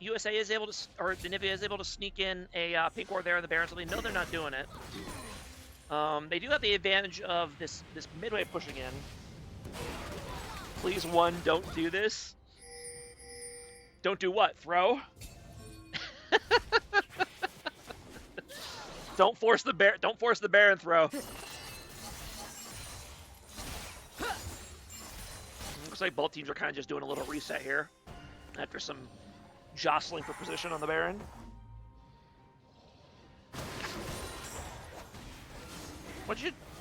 USA is able to, or Anivia is able to sneak in a pink ward there in the Baron, so they know they're not doing it. They do have the advantage of this midway pushing in. Please, one, don't do this. Don't do what? Throw? Don't force the Baron throw. Looks like both teams are kind of just doing a little reset here after some jostling for position on the Baron.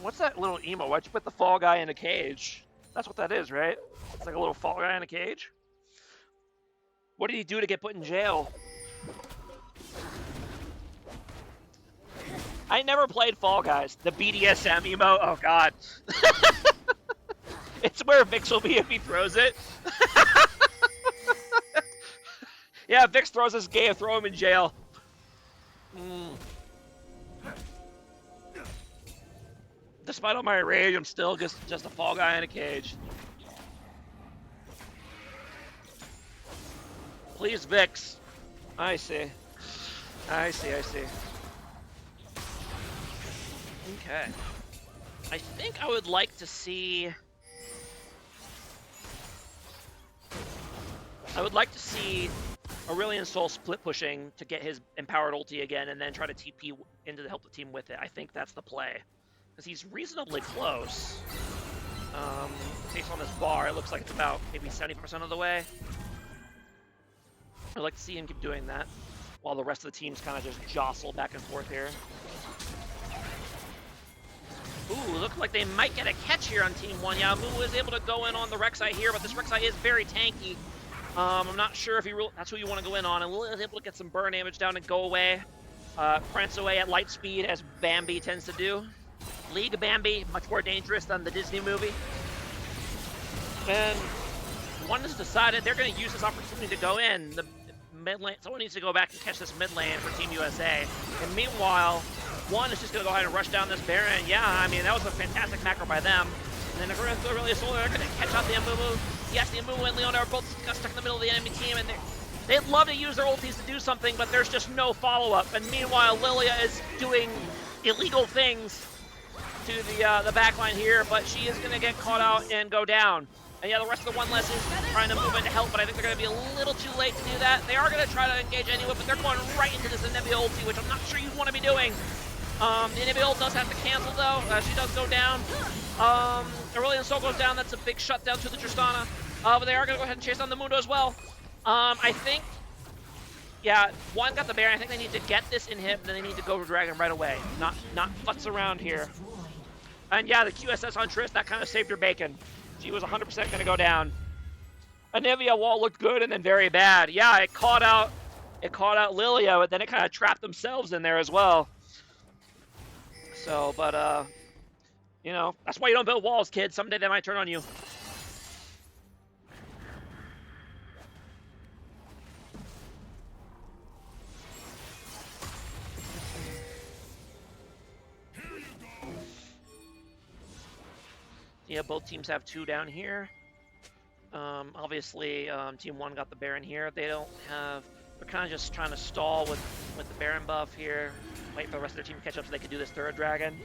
What's that little emo? Why'd you put the fall guy in a cage? That's what that is, right? It's like a little fall guy in a cage. What did he do to get put in jail? I never played Fall Guys. The BDSM emo? Oh, God. It's where Vix will be if he throws it. Yeah, if Vix throws this game, throw him in jail. Despite all my rage, I'm still just a fall guy in a cage. Please, Vix. I see. I see. Okay. I think I would like to see... Aurelion Soul split pushing to get his empowered ulti again and then try to TP into to help the team with it. I think that's the play. Because he's reasonably close. Based on this bar, it looks like it's about maybe 70% of the way. I'd like to see him keep doing that while the rest of the teams kind of just jostle back and forth here. Ooh, looks like they might get a catch here on Team 1. Yeah, Moo is able to go in on the Rek'Sai here, but this Rek'Sai is very tanky. I'm not sure if that's who you want to go in on. And Lily is able to get some burn damage down and go away. Prance away at light speed, as Bambi tends to do. League Bambi, much more dangerous than the Disney movie. And One has decided they're going to use this opportunity to go in. The mid lane, someone needs to go back and catch this mid lane for Team USA. And meanwhile, One is just going to go ahead and rush down this Baron. Yeah, I mean, that was a fantastic macro by them. And then they're going to really solar. They're going to catch out the Amumu. Yes, the Amumu and Leona are both stuck in the middle of the enemy team, and they'd love to use their ultis to do something, but there's just no follow-up. And meanwhile, Lilia is doing illegal things to the backline here, but she is going to get caught out and go down. And yeah, the rest of the One Less is trying to move in to help, but I think they're going to be a little too late to do that. They are going to try to engage anyway, but they're going right into this Anivia ulti, which I'm not sure you'd want to be doing. The Anivia ult does have to cancel, though. She does go down. Aurelion Soul goes down. That's a big shutdown to the Tristana. But they are going to go ahead and chase down the Mundo as well. I think, yeah, One got the Baron. I think they need to get this in him, and then they need to go for Dragon right away. Not futz around here. And yeah, the QSS on Triss, that kind of saved her bacon. She was 100% going to go down. Anivia wall looked good and then very bad. Yeah, it caught out Lilia, but then it kind of trapped themselves in there as well. So, but, you know, that's why you don't build walls, kids. Someday they might turn on you. Yeah, both teams have 2 down here. Obviously, Team 1 got the Baron here. They don't have... They're kind of just trying to stall with the Baron buff here. Wait for the rest of their team to catch up so they can do this third dragon.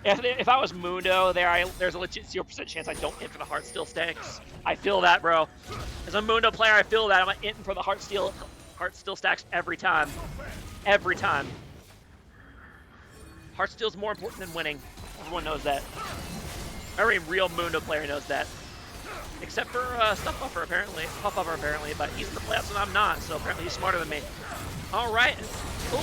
If I was Mundo, there's a legit 0% chance I don't hit for the Heartsteel stacks. I feel that, bro. As a Mundo player, I feel that. I'm hitting for the Heartsteel stacks every time. Every time. Heartsteel's more important than winning. Everyone knows that. Every real Mundo player knows that. Except for Stuff Buffer, apparently. Puff Buffer, apparently. But he's in the playoffs and I'm not, so apparently he's smarter than me. Alright. Ooh!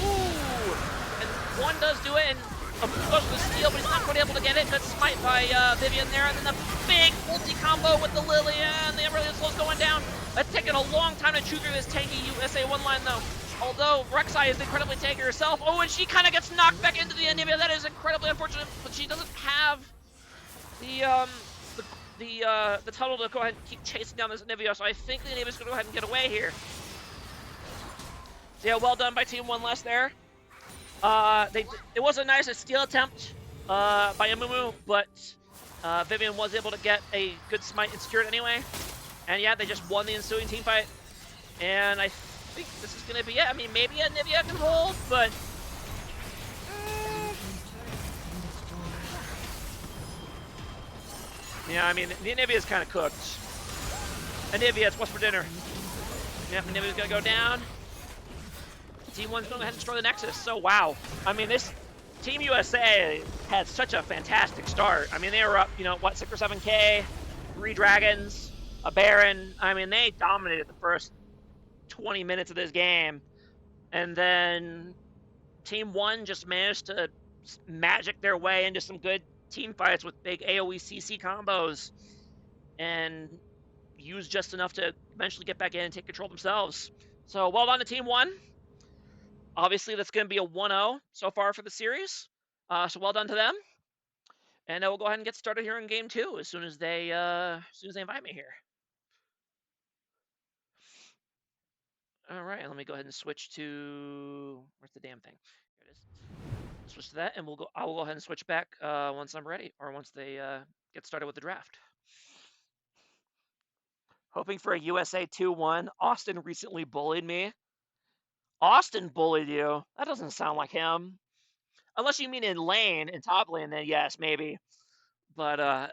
And one does do it, and goes for the steal, but he's not quite able to get it. Good smite by Vivian there, and then the big ulti combo with the Lillian. The Emerald Slow's going down. That's taken a long time to chew through this tanky USA 1 line, though. Although Rek'Sai is incredibly tanky herself. Oh, and she kind of gets knocked back into the Anivia. That is incredibly unfortunate, but she doesn't have the tunnel to go ahead and keep chasing down this Anivia, so I think the Anivia's going to go ahead and get away here. So yeah, well done by Team 1 less there. It was a nice steal attempt by Amumu, but Vivian was able to get a good smite and secure it anyway. And yeah, they just won the ensuing team fight. And I think this is going to be it. I mean, maybe Anivia can hold, but... yeah, I mean, the Anivia is kind of cooked. Anivia, it's what's for dinner. Yep, Anivia's going to go down. Team 1's going to go ahead and destroy the Nexus, so wow. I mean, this Team USA had such a fantastic start. I mean, they were up, you know, what, 6 or 7K, 3 Dragons, a Baron. I mean, they dominated the first 20 minutes of this game. And then Team 1 just managed to magic their way into some good team fights with big AoE CC combos and use just enough to eventually get back in and take control themselves. So well done to Team 1. Obviously, that's going to be a 1-0 so far for the series. So well done to them. And we'll go ahead and get started here in game 2 as soon as they invite me here. All right, let me go ahead and switch to... where's the damn thing? Here it is. Switch to that, and I will go ahead and switch back once I'm ready, or once they get started with the draft. Hoping for a USA 2-1. Austin recently bullied me. Austin bullied you? That doesn't sound like him. Unless you mean in lane, in top lane, then yes, maybe. But,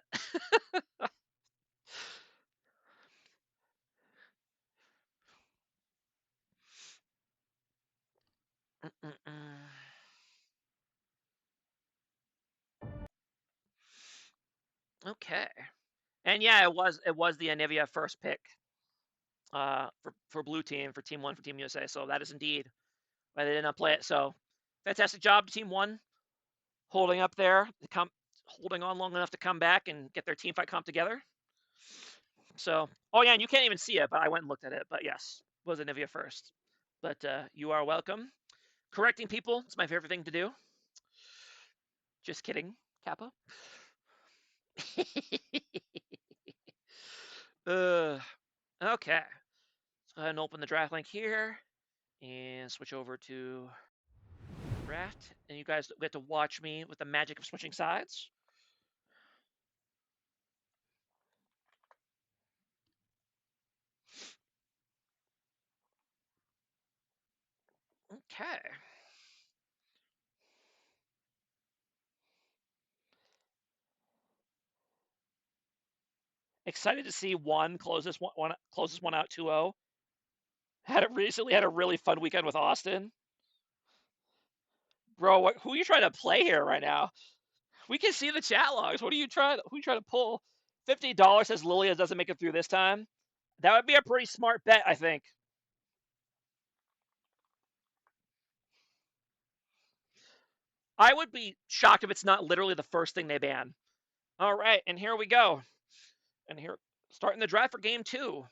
okay. And yeah, it was the Anivia first pick for blue team, for Team 1, for Team USA. So that is indeed why they did not play it. So fantastic job to Team 1, holding up there, holding on long enough to come back and get their team fight comp together. So, oh yeah, and you can't even see it, but I went and looked at it. But yes, it was Anivia first. But you are welcome. Correcting people is my favorite thing to do. Just kidding, Kappa. Okay. Let's go ahead and open the draft link here and switch over to draft. And you guys get to watch me with the magic of switching sides. Okay. Excited to see one close this one out 2-0. Recently had a really fun weekend with Austin. Bro, who are you trying to play here right now? We can see the chat logs. Who are you trying to pull? $50 says Lilia doesn't make it through this time. That would be a pretty smart bet, I think. I would be shocked if it's not literally the first thing they ban. All right, and here we go. And here, starting the draft for game 2.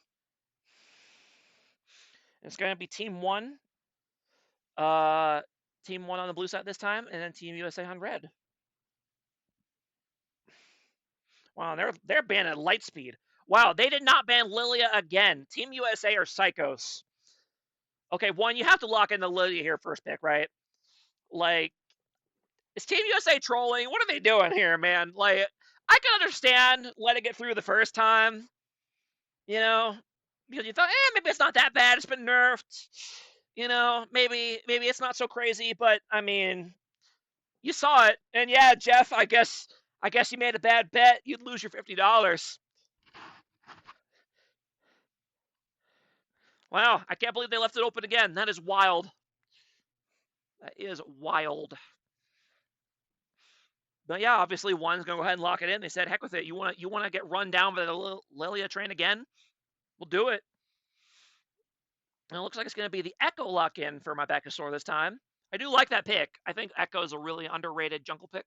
It's going to be Team 1. Team 1 on the blue side this time, and then Team USA on red. Wow, they're banning Lightspeed. Wow, they did not ban Lilia again. Team USA are psychos. Okay, one, you have to lock in the Lilia here first pick, right? Like, Is Team USA trolling? What are they doing here, man? Like, I can understand letting it through the first time, you know, because you thought, maybe it's not that bad. It's been nerfed, you know. Maybe it's not so crazy. But I mean, you saw it, and yeah, Jeff. I guess you made a bad bet. You'd lose your $50. Wow, I can't believe they left it open again. That is wild. That is wild. But yeah, obviously one's gonna go ahead and lock it in. They said, heck with it. You wanna get run down by the Lilia train again? We'll do it. And it looks like it's gonna be the Echo lock in for my Backusaur this time. I do like that pick. I think Echo is a really underrated jungle pick.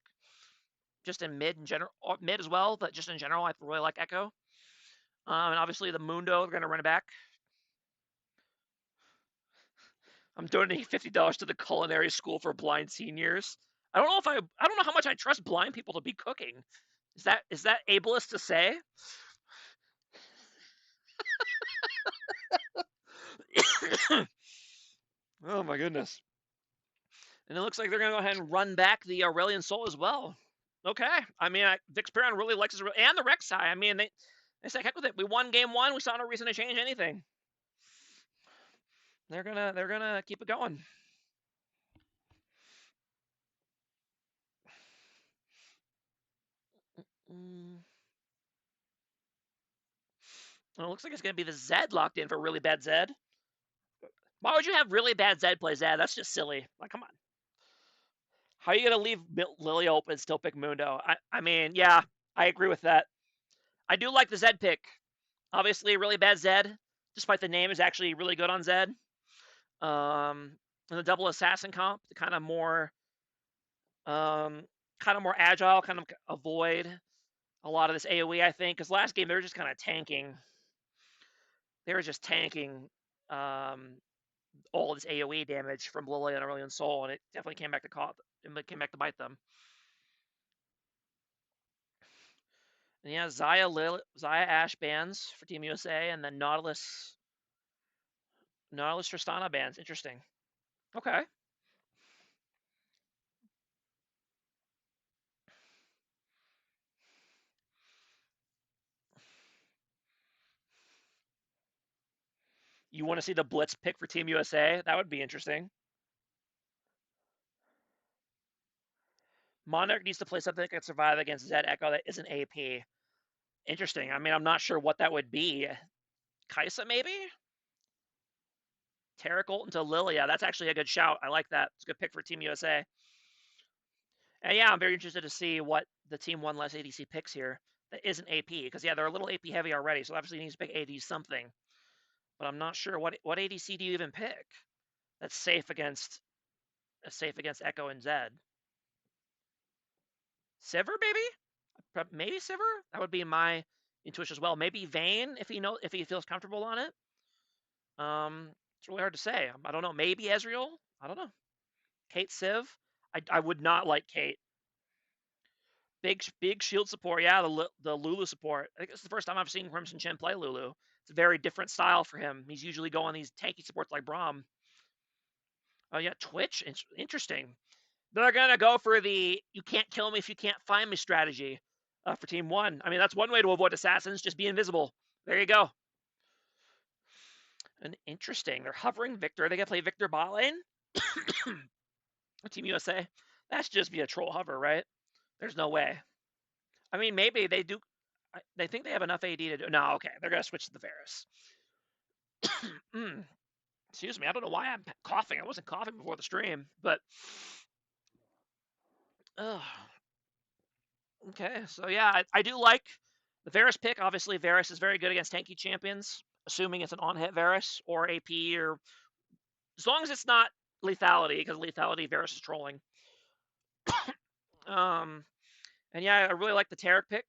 Just in mid in general, mid as well, but just in general, I really like Echo. And obviously the Mundo, they're gonna run it back. I'm donating $50 to the culinary school for blind seniors. I don't know how much I trust blind people to be cooking. Is that ableist to say? Oh my goodness. And it looks like they're gonna go ahead and run back the Aurelian Soul as well. Okay. I mean, Vixperon really likes his and the Rek'Sai. I mean, they said heck with it. We won game one. We saw no reason to change anything. They're gonna keep it going. Mm. Well, it looks like it's gonna be the Zed locked in for really bad Zed. Why would you have really bad Zed play Zed? That's just silly. Like, come on. How are you gonna leave Lily open and still pick Mundo? I mean, yeah, I agree with that. I do like the Zed pick. Obviously, really bad Zed, despite the name, is actually really good on Zed. And the double assassin comp, the kind of more agile, kind of avoid a lot of this AoE. I think because last game they were just kind of tanking. They were just tanking all this AoE damage from Lily and Aurelion Soul, and it definitely came back to bite them. And yeah, Xayah Ash bans for Team USA, and then Nautilus Tristana bans. Interesting. Okay. You want to see the Blitz pick for Team USA? That would be interesting. Monarch needs to play something that can survive against Zed Echo that isn't AP. Interesting. I mean, I'm not sure what that would be. Kaisa, maybe? Tarek Ult into Lilia. That's actually a good shout. I like that. It's a good pick for Team USA. And yeah, I'm very interested to see what the Team 1 less ADC picks here that isn't AP. Because, yeah, they're a little AP heavy already, so obviously needs to pick AD something. But I'm not sure what ADC do you even pick that's safe against Echo and Zed. Sivir, maybe Sivir. That would be my intuition as well. Maybe Vayne if he feels comfortable on it. It's really hard to say. I don't know. Maybe Ezreal. I don't know. Kate Civ. I would not like Kate. Big shield support. Yeah, the Lulu support. I think it's the first time I've seen Crimson Chen play Lulu. It's a very different style for him. He's usually going these tanky supports like Braum. Oh yeah, Twitch. Interesting. They're gonna go for the "you can't kill me if you can't find me" strategy for Team One. I mean, that's one way to avoid assassins. Just be invisible. There you go. And interesting. They're hovering Victor. They gonna play Victor bot lane. Team USA. That's just be a troll hover, right? There's no way. I mean, maybe they do. They think they have enough AD to do. No, okay. They're gonna switch to the Varus. Excuse me. I don't know why I'm coughing. I wasn't coughing before the stream, but. Okay, so yeah, I do like the Varus pick. Obviously, Varus is very good against tanky champions, assuming it's an on-hit Varus or AP, or as long as it's not lethality, because lethality Varus is trolling. And yeah, I really like the Taric pick.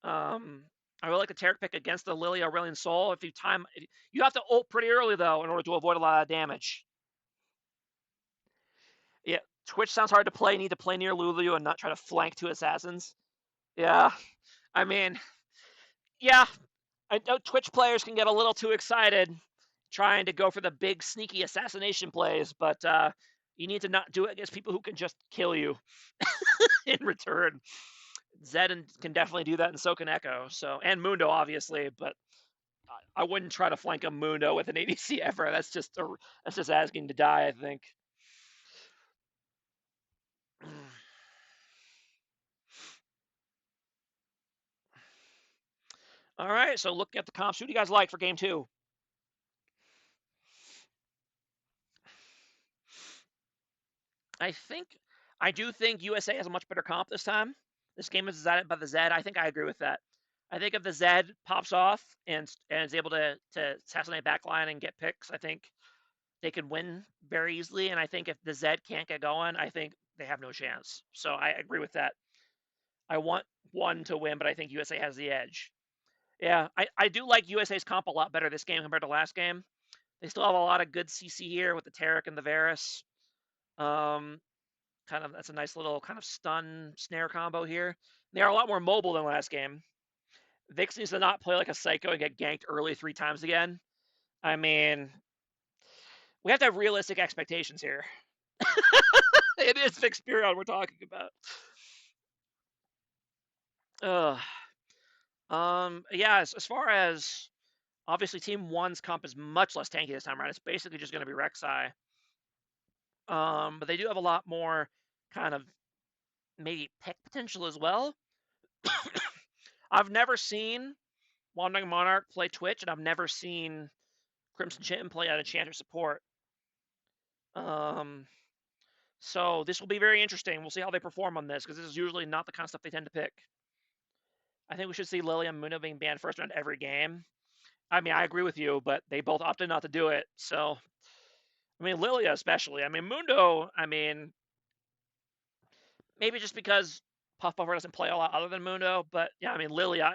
I really like the Taric pick against the Lily Aurelion Soul. You have to ult pretty early though in order to avoid a lot of damage. Yeah, Twitch sounds hard to play. You need to play near Lulu and not try to flank two assassins. Yeah, I mean, yeah, I know Twitch players can get a little too excited trying to go for the big sneaky assassination plays, but You need to not do it against people who can just kill you in return. Zed can definitely do that, and so can Echo. So and Mundo obviously, but I wouldn't try to flank a Mundo with an ADC ever. That's just asking to die, I think. All right, so looking at the comps, who do you guys like for game two? I do think USA has a much better comp this time. This game is decided by the Zed. I think I agree with that. I think if the Zed pops off and is able to assassinate backline and get picks, I think they could win very easily. And I think if the Zed can't get going, I think they have no chance. So I agree with that. I want one to win, but I think USA has the edge. Yeah, I do like USA's comp a lot better this game compared to last game. They still have a lot of good CC here with the Tarek and the Varus. Um, that's a nice little kind of stun snare combo here. They are a lot more mobile than last game. Vix needs to not play like a psycho and get ganked early 3 times again. I mean, we have to have realistic expectations here. It is Vixperion we're talking about. Ugh. Yeah, as far as obviously Team 1's comp is much less tanky this time around. It's basically just going to be Rek'Sai. But they do have a lot more kind of maybe pick potential as well. I've never seen Wandering Monarch play Twitch, and I've never seen Crimson Chitin play out of Enchanter support. Um, so this will be very interesting. We'll see how they perform on this, because this is usually not the kind of stuff they tend to pick. I think we should see Lily and Muno being banned first round every game. I mean, I agree with you, but they both opted not to do it. So, I mean, Lilia especially. I mean, Mundo, I mean, maybe just because Puff Puffer doesn't play a lot other than Mundo, but yeah, I mean, Lilia,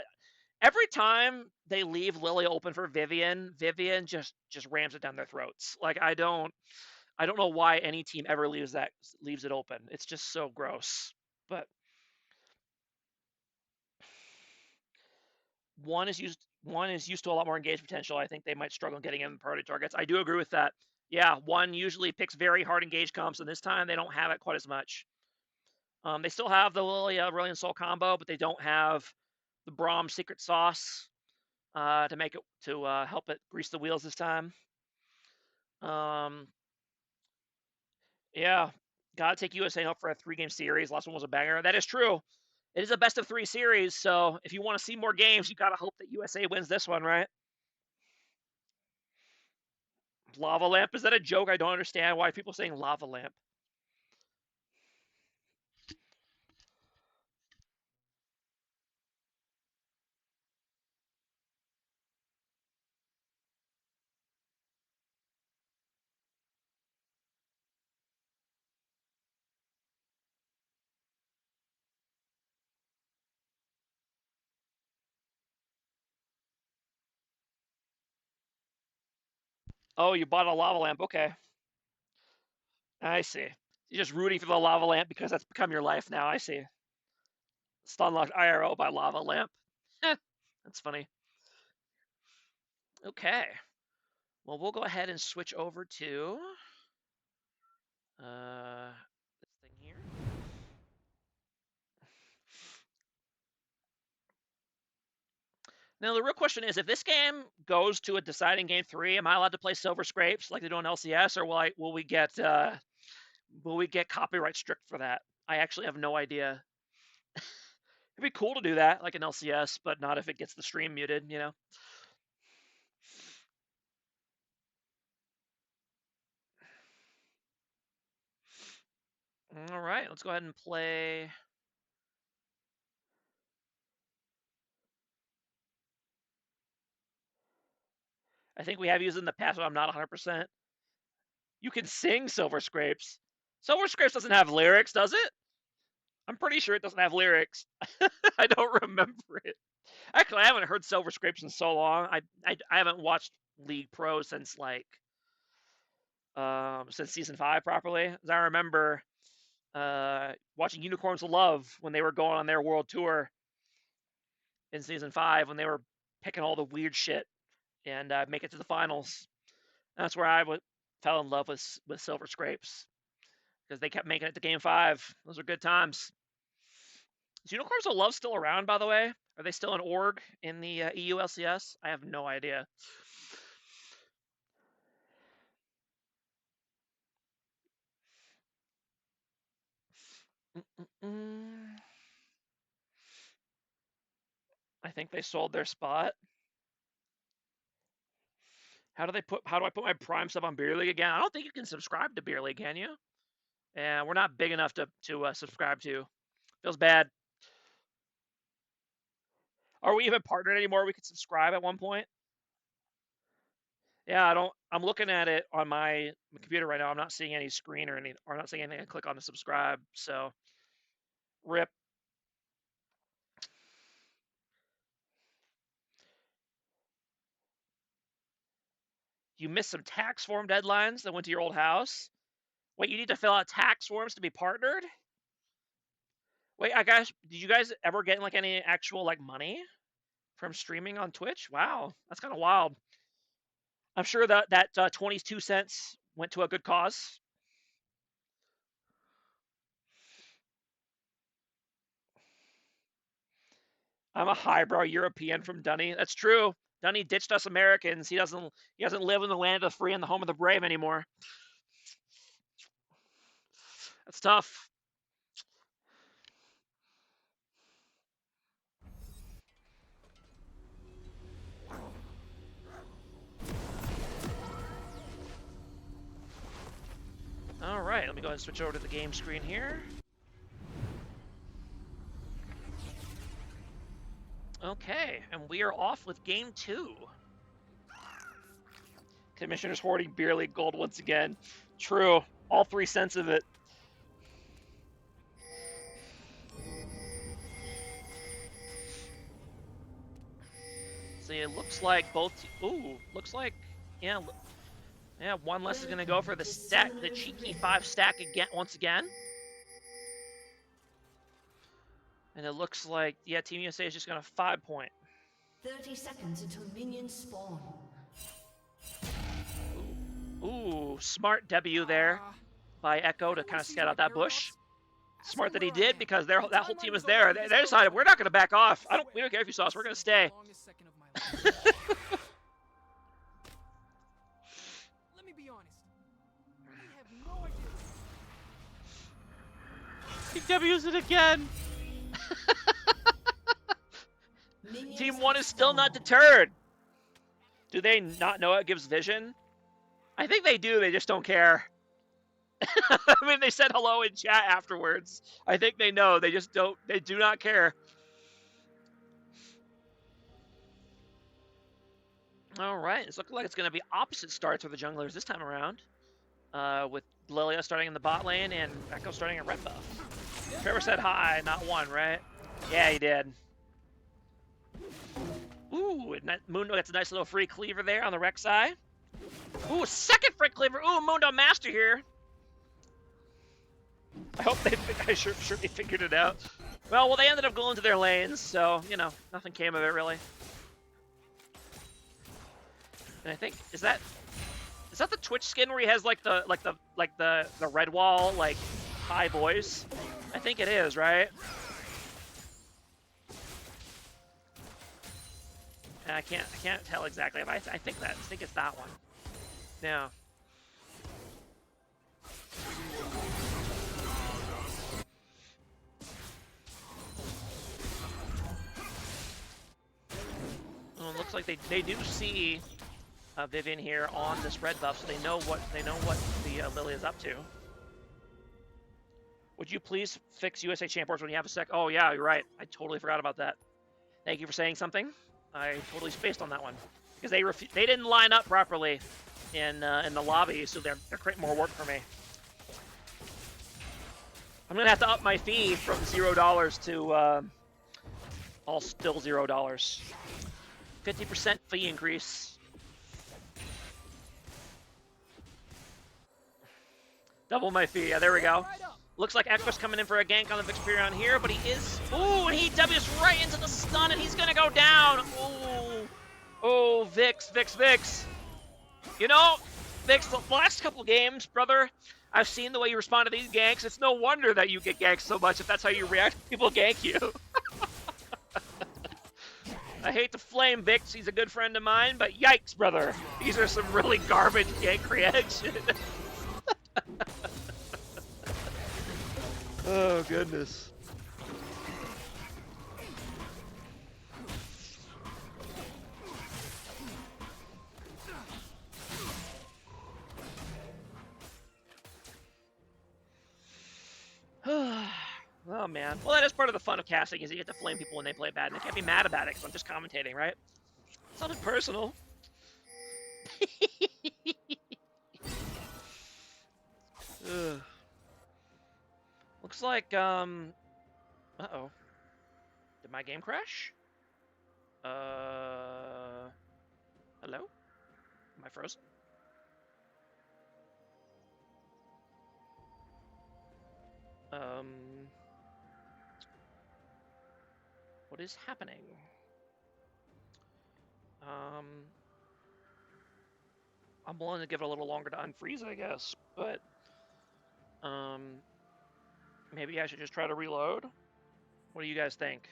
every time they leave Lilia open for Vivian, Vivian just rams it down their throats. Like I don't know why any team ever leaves it open. It's just so gross. But one is used to a lot more engaged potential. I think they might struggle getting in priority targets. I do agree with that. Yeah, one usually picks very hard engaged comps, and this time they don't have it quite as much. They still have the Lilia Brilliant Soul combo, but they don't have the Braum secret sauce to make it to help it grease the wheels this time. Um, yeah, gotta take USA up for a 3-game series. Last one was a banger. That is true. It is a best of 3 series, so if you want to see more games, you gotta hope that USA wins this one, right? Lava lamp, is that a joke? I don't understand why people are saying lava lamp. Oh, you bought a lava lamp. Okay, I see. You're just rooting for the lava lamp because that's become your life now. I see. Stunlocked IRO by lava lamp. That's funny. Okay. Well, we'll go ahead and switch over to this thing here. Now, the real question is, if this game goes to a deciding game 3, am I allowed to play Silver Scrapes like they do on LCS, or will we get copyright strict for that? I actually have no idea. It'd be cool to do that, like an LCS, but not if it gets the stream muted, you know? All right, let's go ahead and play. I think we have used it in the past, but I'm not 100%. You can sing Silver Scrapes. Silver Scrapes doesn't have lyrics, does it? I'm pretty sure it doesn't have lyrics. I don't remember it. Actually, I haven't heard Silver Scrapes in so long. I haven't watched League Pro since since season 5 properly. As I remember watching Unicorns of Love when they were going on their world tour in season 5 when they were picking all the weird shit and make it to the finals. That's where fell in love with Silver Scrapes. because they kept making it to Game 5. Those are good times. Is Unicorns of Love still around, by the way? Are they still an org in the EU LCS? I have no idea. I think they sold their spot. How do I put my Prime sub on Beer League again? I don't think you can subscribe to Beer League, can you? Yeah, we're not big enough to subscribe to. Feels bad. Are we even partnered anymore? We could subscribe at one point. Yeah, I don't. I'm looking at it on my computer right now. I'm not seeing any screen or anything. Or I'm not seeing anything. I click on to subscribe. So, rip. You missed some tax form deadlines that went to your old house. Wait, you need to fill out tax forms to be partnered? Wait, did you guys ever get like any actual like money from streaming on Twitch? Wow, that's kind of wild. I'm sure that 22 cents went to a good cause. I'm a highbrow European from Dunny. That's true. Dunny ditched us Americans. He doesn't live in the land of the free and the home of the brave anymore. That's tough. All right, let me go ahead and switch over to the game screen here. Okay, and we are off with game 2. Commissioner's hoarding Beer League gold once again. True, all 3 cents of it. See, it looks like both. Ooh, looks like yeah. One less is gonna go for the cheeky 5 stack again once again. And it looks like Team USA is just gonna 5 point. 30 seconds until minions spawn. Ooh, smart W there by Echo to kind of scout out that bush. Smart that he did because that whole team was there. They decided we're not going to back off. We don't care if you saw us. We're going to stay. Let me be honest. I have no idea. He W's it again. Team 1 is still not deterred. Do they not know it gives vision? I think they do. They just don't care. I mean, they said hello in chat afterwards. I think they know. They just don't. They do not care. All right. It's looking like it's going to be opposite starts for the junglers this time around. With Lilia starting in the bot lane and Echo starting at red buff. Trevor said hi, not one, right? Yeah, he did. Ooh, Mundo gets a nice little free cleaver there on the Rek'Sai. Ooh, second free cleaver. Ooh, Mundo master here. I hope I'm sure they figured it out. Well, they ended up going to their lanes, so, you know, nothing came of it, really. And I think, is that the Twitch skin where he has, like, the red wall, like, high voice? I think it is, right? And I can't tell exactly, but I think it's that one. Yeah. Well, it looks like they do see Vivian here on this red buff, so they know what the Lily is up to. Would you please fix USA Champions when you have a sec? Oh yeah, you're right. I totally forgot about that. Thank you for saying something. I totally spaced on that one because they didn't line up properly in the lobby, so they're creating more work for me. I'm gonna have to up my fee from $0 to all still $0. 50% fee increase. Double my fee. Yeah, there we go. Looks like Echo's coming in for a gank on the Vixperion here, but he is... Ooh, and he W's right into the stun, and he's going to go down. Ooh. Oh, Vix. You know, Vix, the last couple games, brother, I've seen the way you respond to these ganks. It's no wonder that you get ganked so much if that's how you react when people gank you. I hate to flame Vix, he's a good friend of mine, but yikes, brother. These are some really garbage gank reaction. Oh, goodness. Oh, man. Well, that is part of the fun of casting, is you get to flame people when they play bad, and they can't be mad about it, because I'm just commentating, right? It's nothing personal. Looks like, uh-oh. Did my game crash? Hello? Am I frozen? What is happening? I'm willing to give it a little longer to unfreeze, I guess, but, maybe I should just try to reload? What do you guys think?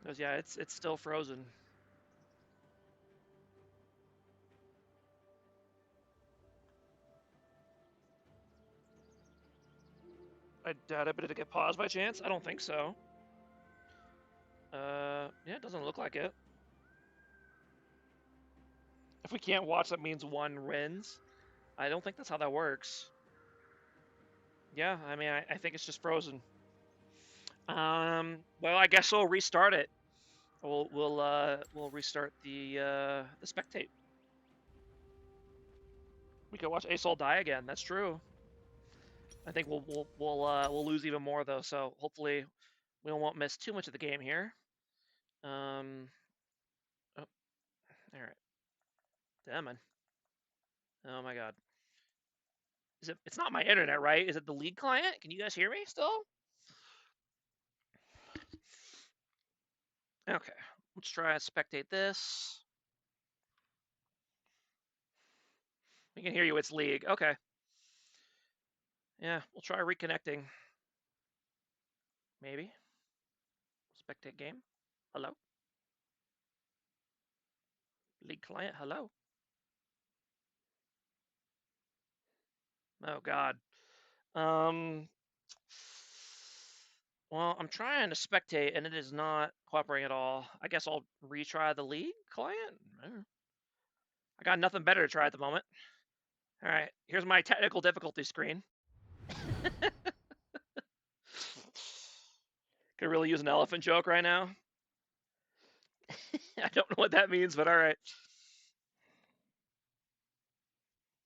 Because, yeah, it's still frozen. I doubt it, but did it get paused by chance? I don't think so. Yeah, it doesn't look like it. If we can't watch, that means one wins. I don't think that's how that works. Yeah, I mean, I think it's just frozen. Well, I guess we'll restart it. We'll restart the spectate. We could watch Asol die again. That's true. I think we'll lose even more though. So hopefully we won't miss too much of the game here. Oh, all right. Damn it. Oh my god. Is it? It's not my internet, right? Is it the League client? Can you guys hear me still? Okay. Let's try and spectate this. We can hear you. It's League. Okay. Yeah, we'll try reconnecting. Maybe. Spectate game. Hello? League client, hello? Oh, God. Um, well, I'm trying to spectate, and it is not cooperating at all. I guess I'll retry the League client? I got nothing better to try at the moment. All right, here's my technical difficulty screen. Could really use an elephant joke right now. I don't know what that means, but all right.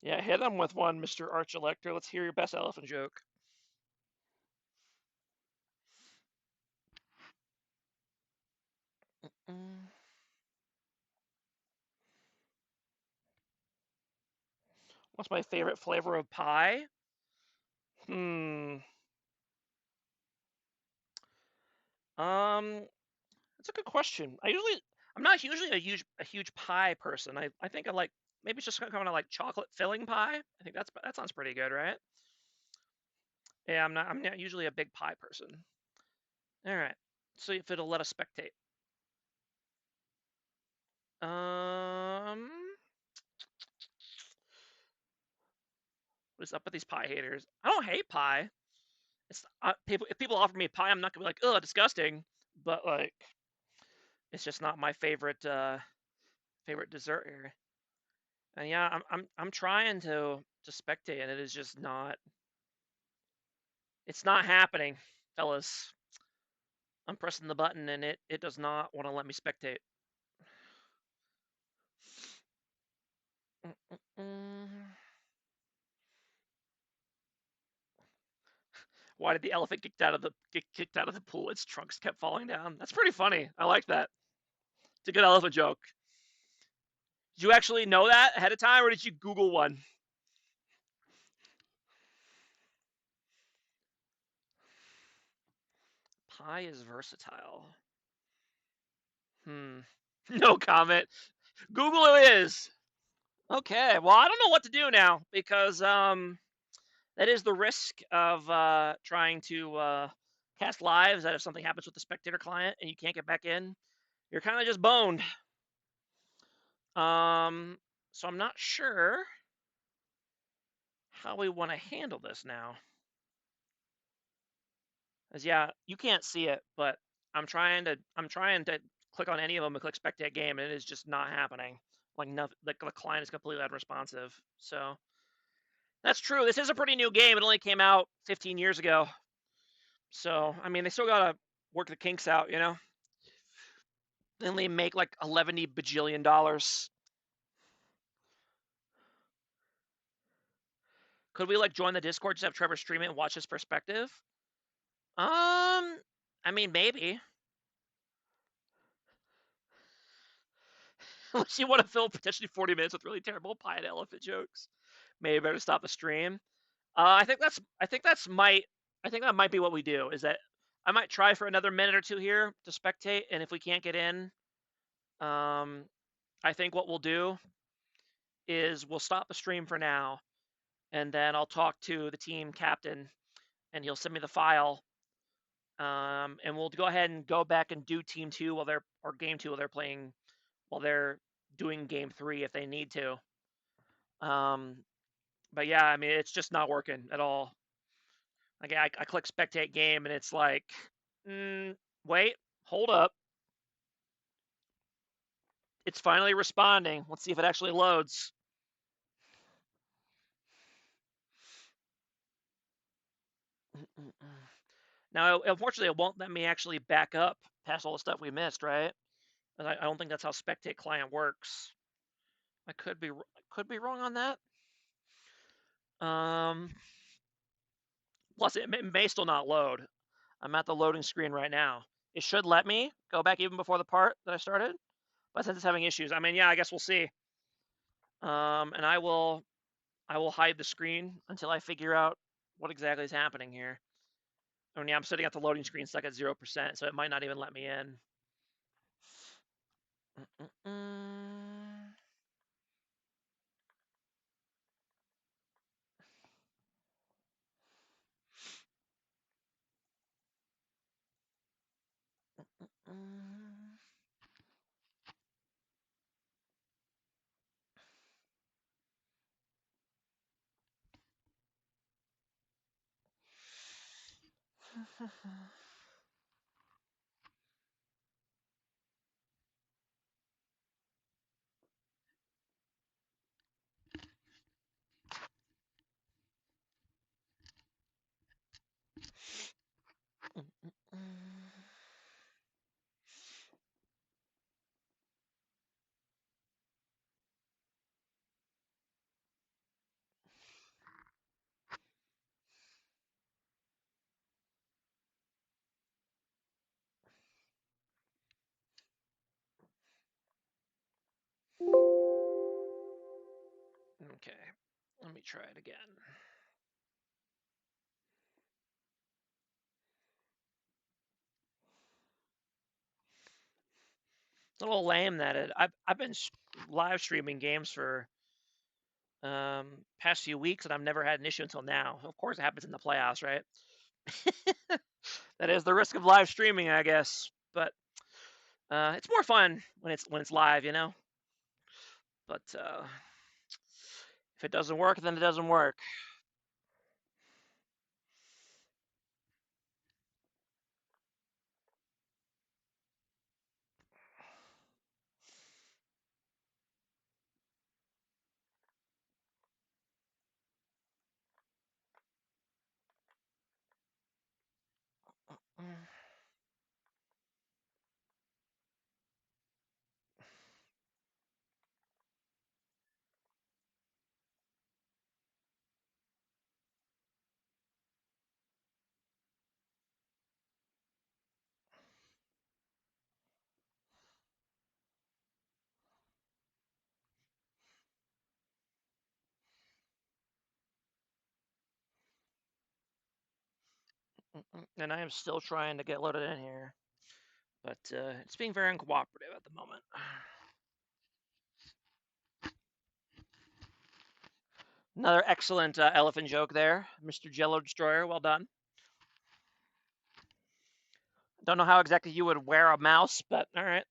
Yeah, hit him with one, Mr. Arch Elector. Let's hear your best elephant joke. What's my favorite flavor of pie? Hmm. That's a good question. I'm not usually a huge pie person. I think I like, maybe it's just kind of like chocolate filling pie. I think that sounds pretty good, right? Yeah, I'm not usually a big pie person. All right. See if it'll let us spectate. Um, what is up with these pie haters? I don't hate pie. It's if people offer me pie, I'm not gonna be like, oh, disgusting. But like, it's just not my favorite dessert here. And yeah, I'm trying to spectate, and it is just not. It's not happening, fellas. I'm pressing the button, and it does not want to let me spectate. Why did the elephant get kicked out of the pool? Its trunks kept falling down. That's pretty funny. I like that. It's a good elephant joke. Did you actually know that ahead of time, or did you Google one? Pie is versatile. No comment. Google it is. Okay, well, I don't know what to do now because that is the risk of trying to cast lives. That if something happens with the spectator client and you can't get back in, you're kind of just boned. So I'm not sure how we want to handle this now. As yeah, you can't see it, but I'm trying to click on any of them and click spectate game, and it is just not happening. Like nothing, like the client is completely unresponsive. So that's true. This is a pretty new game. It only came out 15 years ago. So I mean, they still gotta work the kinks out, you know. They only make like 11 bajillion dollars. Could we like join the Discord, just have Trevor stream it and watch his perspective? I mean, maybe. Unless you want to fill potentially 40 minutes with really terrible pie and elephant jokes, maybe better stop the stream. I think that might be what we do. Is that I might try for another minute or two here to spectate, and if we can't get in, I think what we'll do is we'll stop the stream for now, and then I'll talk to the team captain, and he'll send me the file, and we'll go ahead and go back and do team two or game two while they're doing game three if they need to. But yeah, I mean, it's just not working at all. Like I click spectate game and it's like, wait, hold up. It's finally responding. Let's see if it actually loads. Now, unfortunately, it won't let me actually back up past all the stuff we missed, right? I don't think that's how spectate client works. I could be wrong on that. Um, Plus, it may still not load. I'm at the loading screen right now. It should let me go back even before the part that I started, but since it's having issues, I mean, yeah, I guess we'll see. And I will hide the screen until I figure out what exactly is happening here. I mean, yeah, I'm sitting at the loading screen stuck at 0%, so it might not even let me in. Okay, let me try it again. It's a little lame that I've been live streaming games for past few weeks and I've never had an issue until now. Of course, it happens in the playoffs, right? That is the risk of live streaming, I guess. But it's more fun when it's live, you know. But if it doesn't work, then it doesn't work. And I am still trying to get loaded in here, but it's being very uncooperative at the moment. Another excellent elephant joke there, Mr. Jello Destroyer. Well done. Don't know how exactly you would wear a mouse, but all right.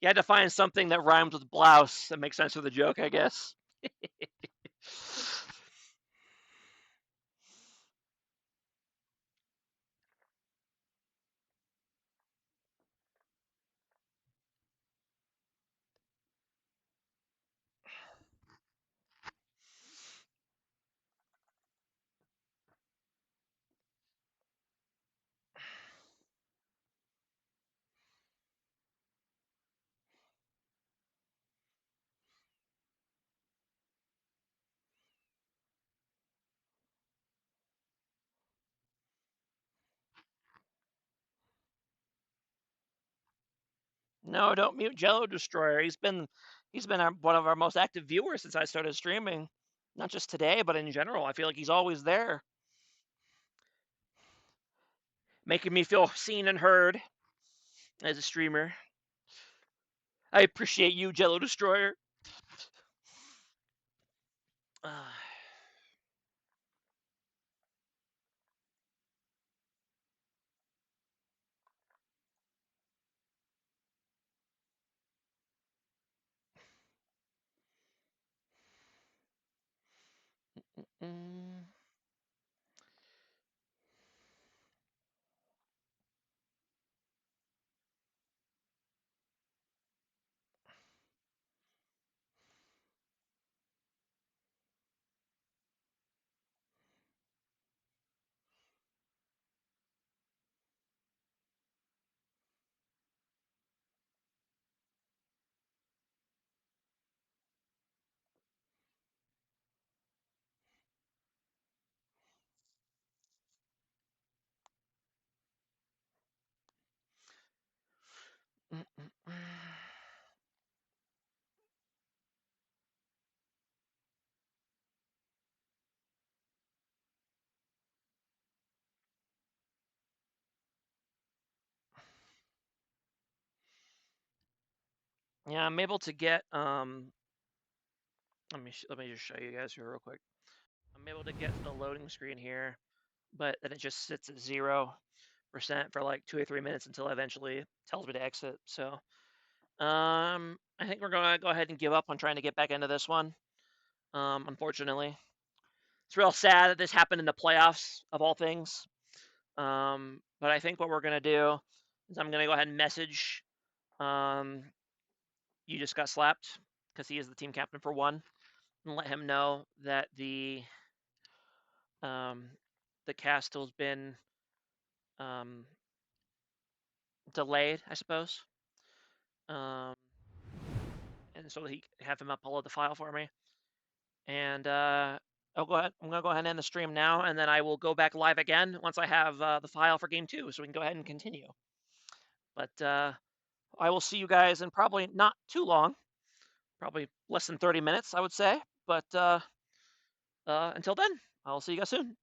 You had to find something that rhymes with blouse that makes sense for the joke, I guess. No, don't mute Jello Destroyer. He's been one of our most active viewers since I started streaming. Not just today, but in general. I feel like he's always there, making me feel seen and heard as a streamer. I appreciate you, Jello Destroyer. Uh, mm, mm, mm, mm. Yeah, I'm able to get let me just show you guys here real quick. I'm able to get the loading screen here, but then it just sits at 0% for like 2 or 3 minutes until it eventually tells me to exit. So I think we're gonna go ahead and give up on trying to get back into this one. Unfortunately, it's real sad that this happened in the playoffs of all things. But I think what we're gonna do is I'm gonna go ahead and message you just got slapped because he is the team captain for one, and let him know that um, the castle's been um, delayed, I suppose. Um, and so he have him upload the file for me. And I'll go ahead. I'm gonna go ahead and end the stream now, and then I will go back live again once I have the file for game 2, so we can go ahead and continue. But I will see you guys in probably not too long, probably less than 30 minutes, I would say. But until then, I'll see you guys soon.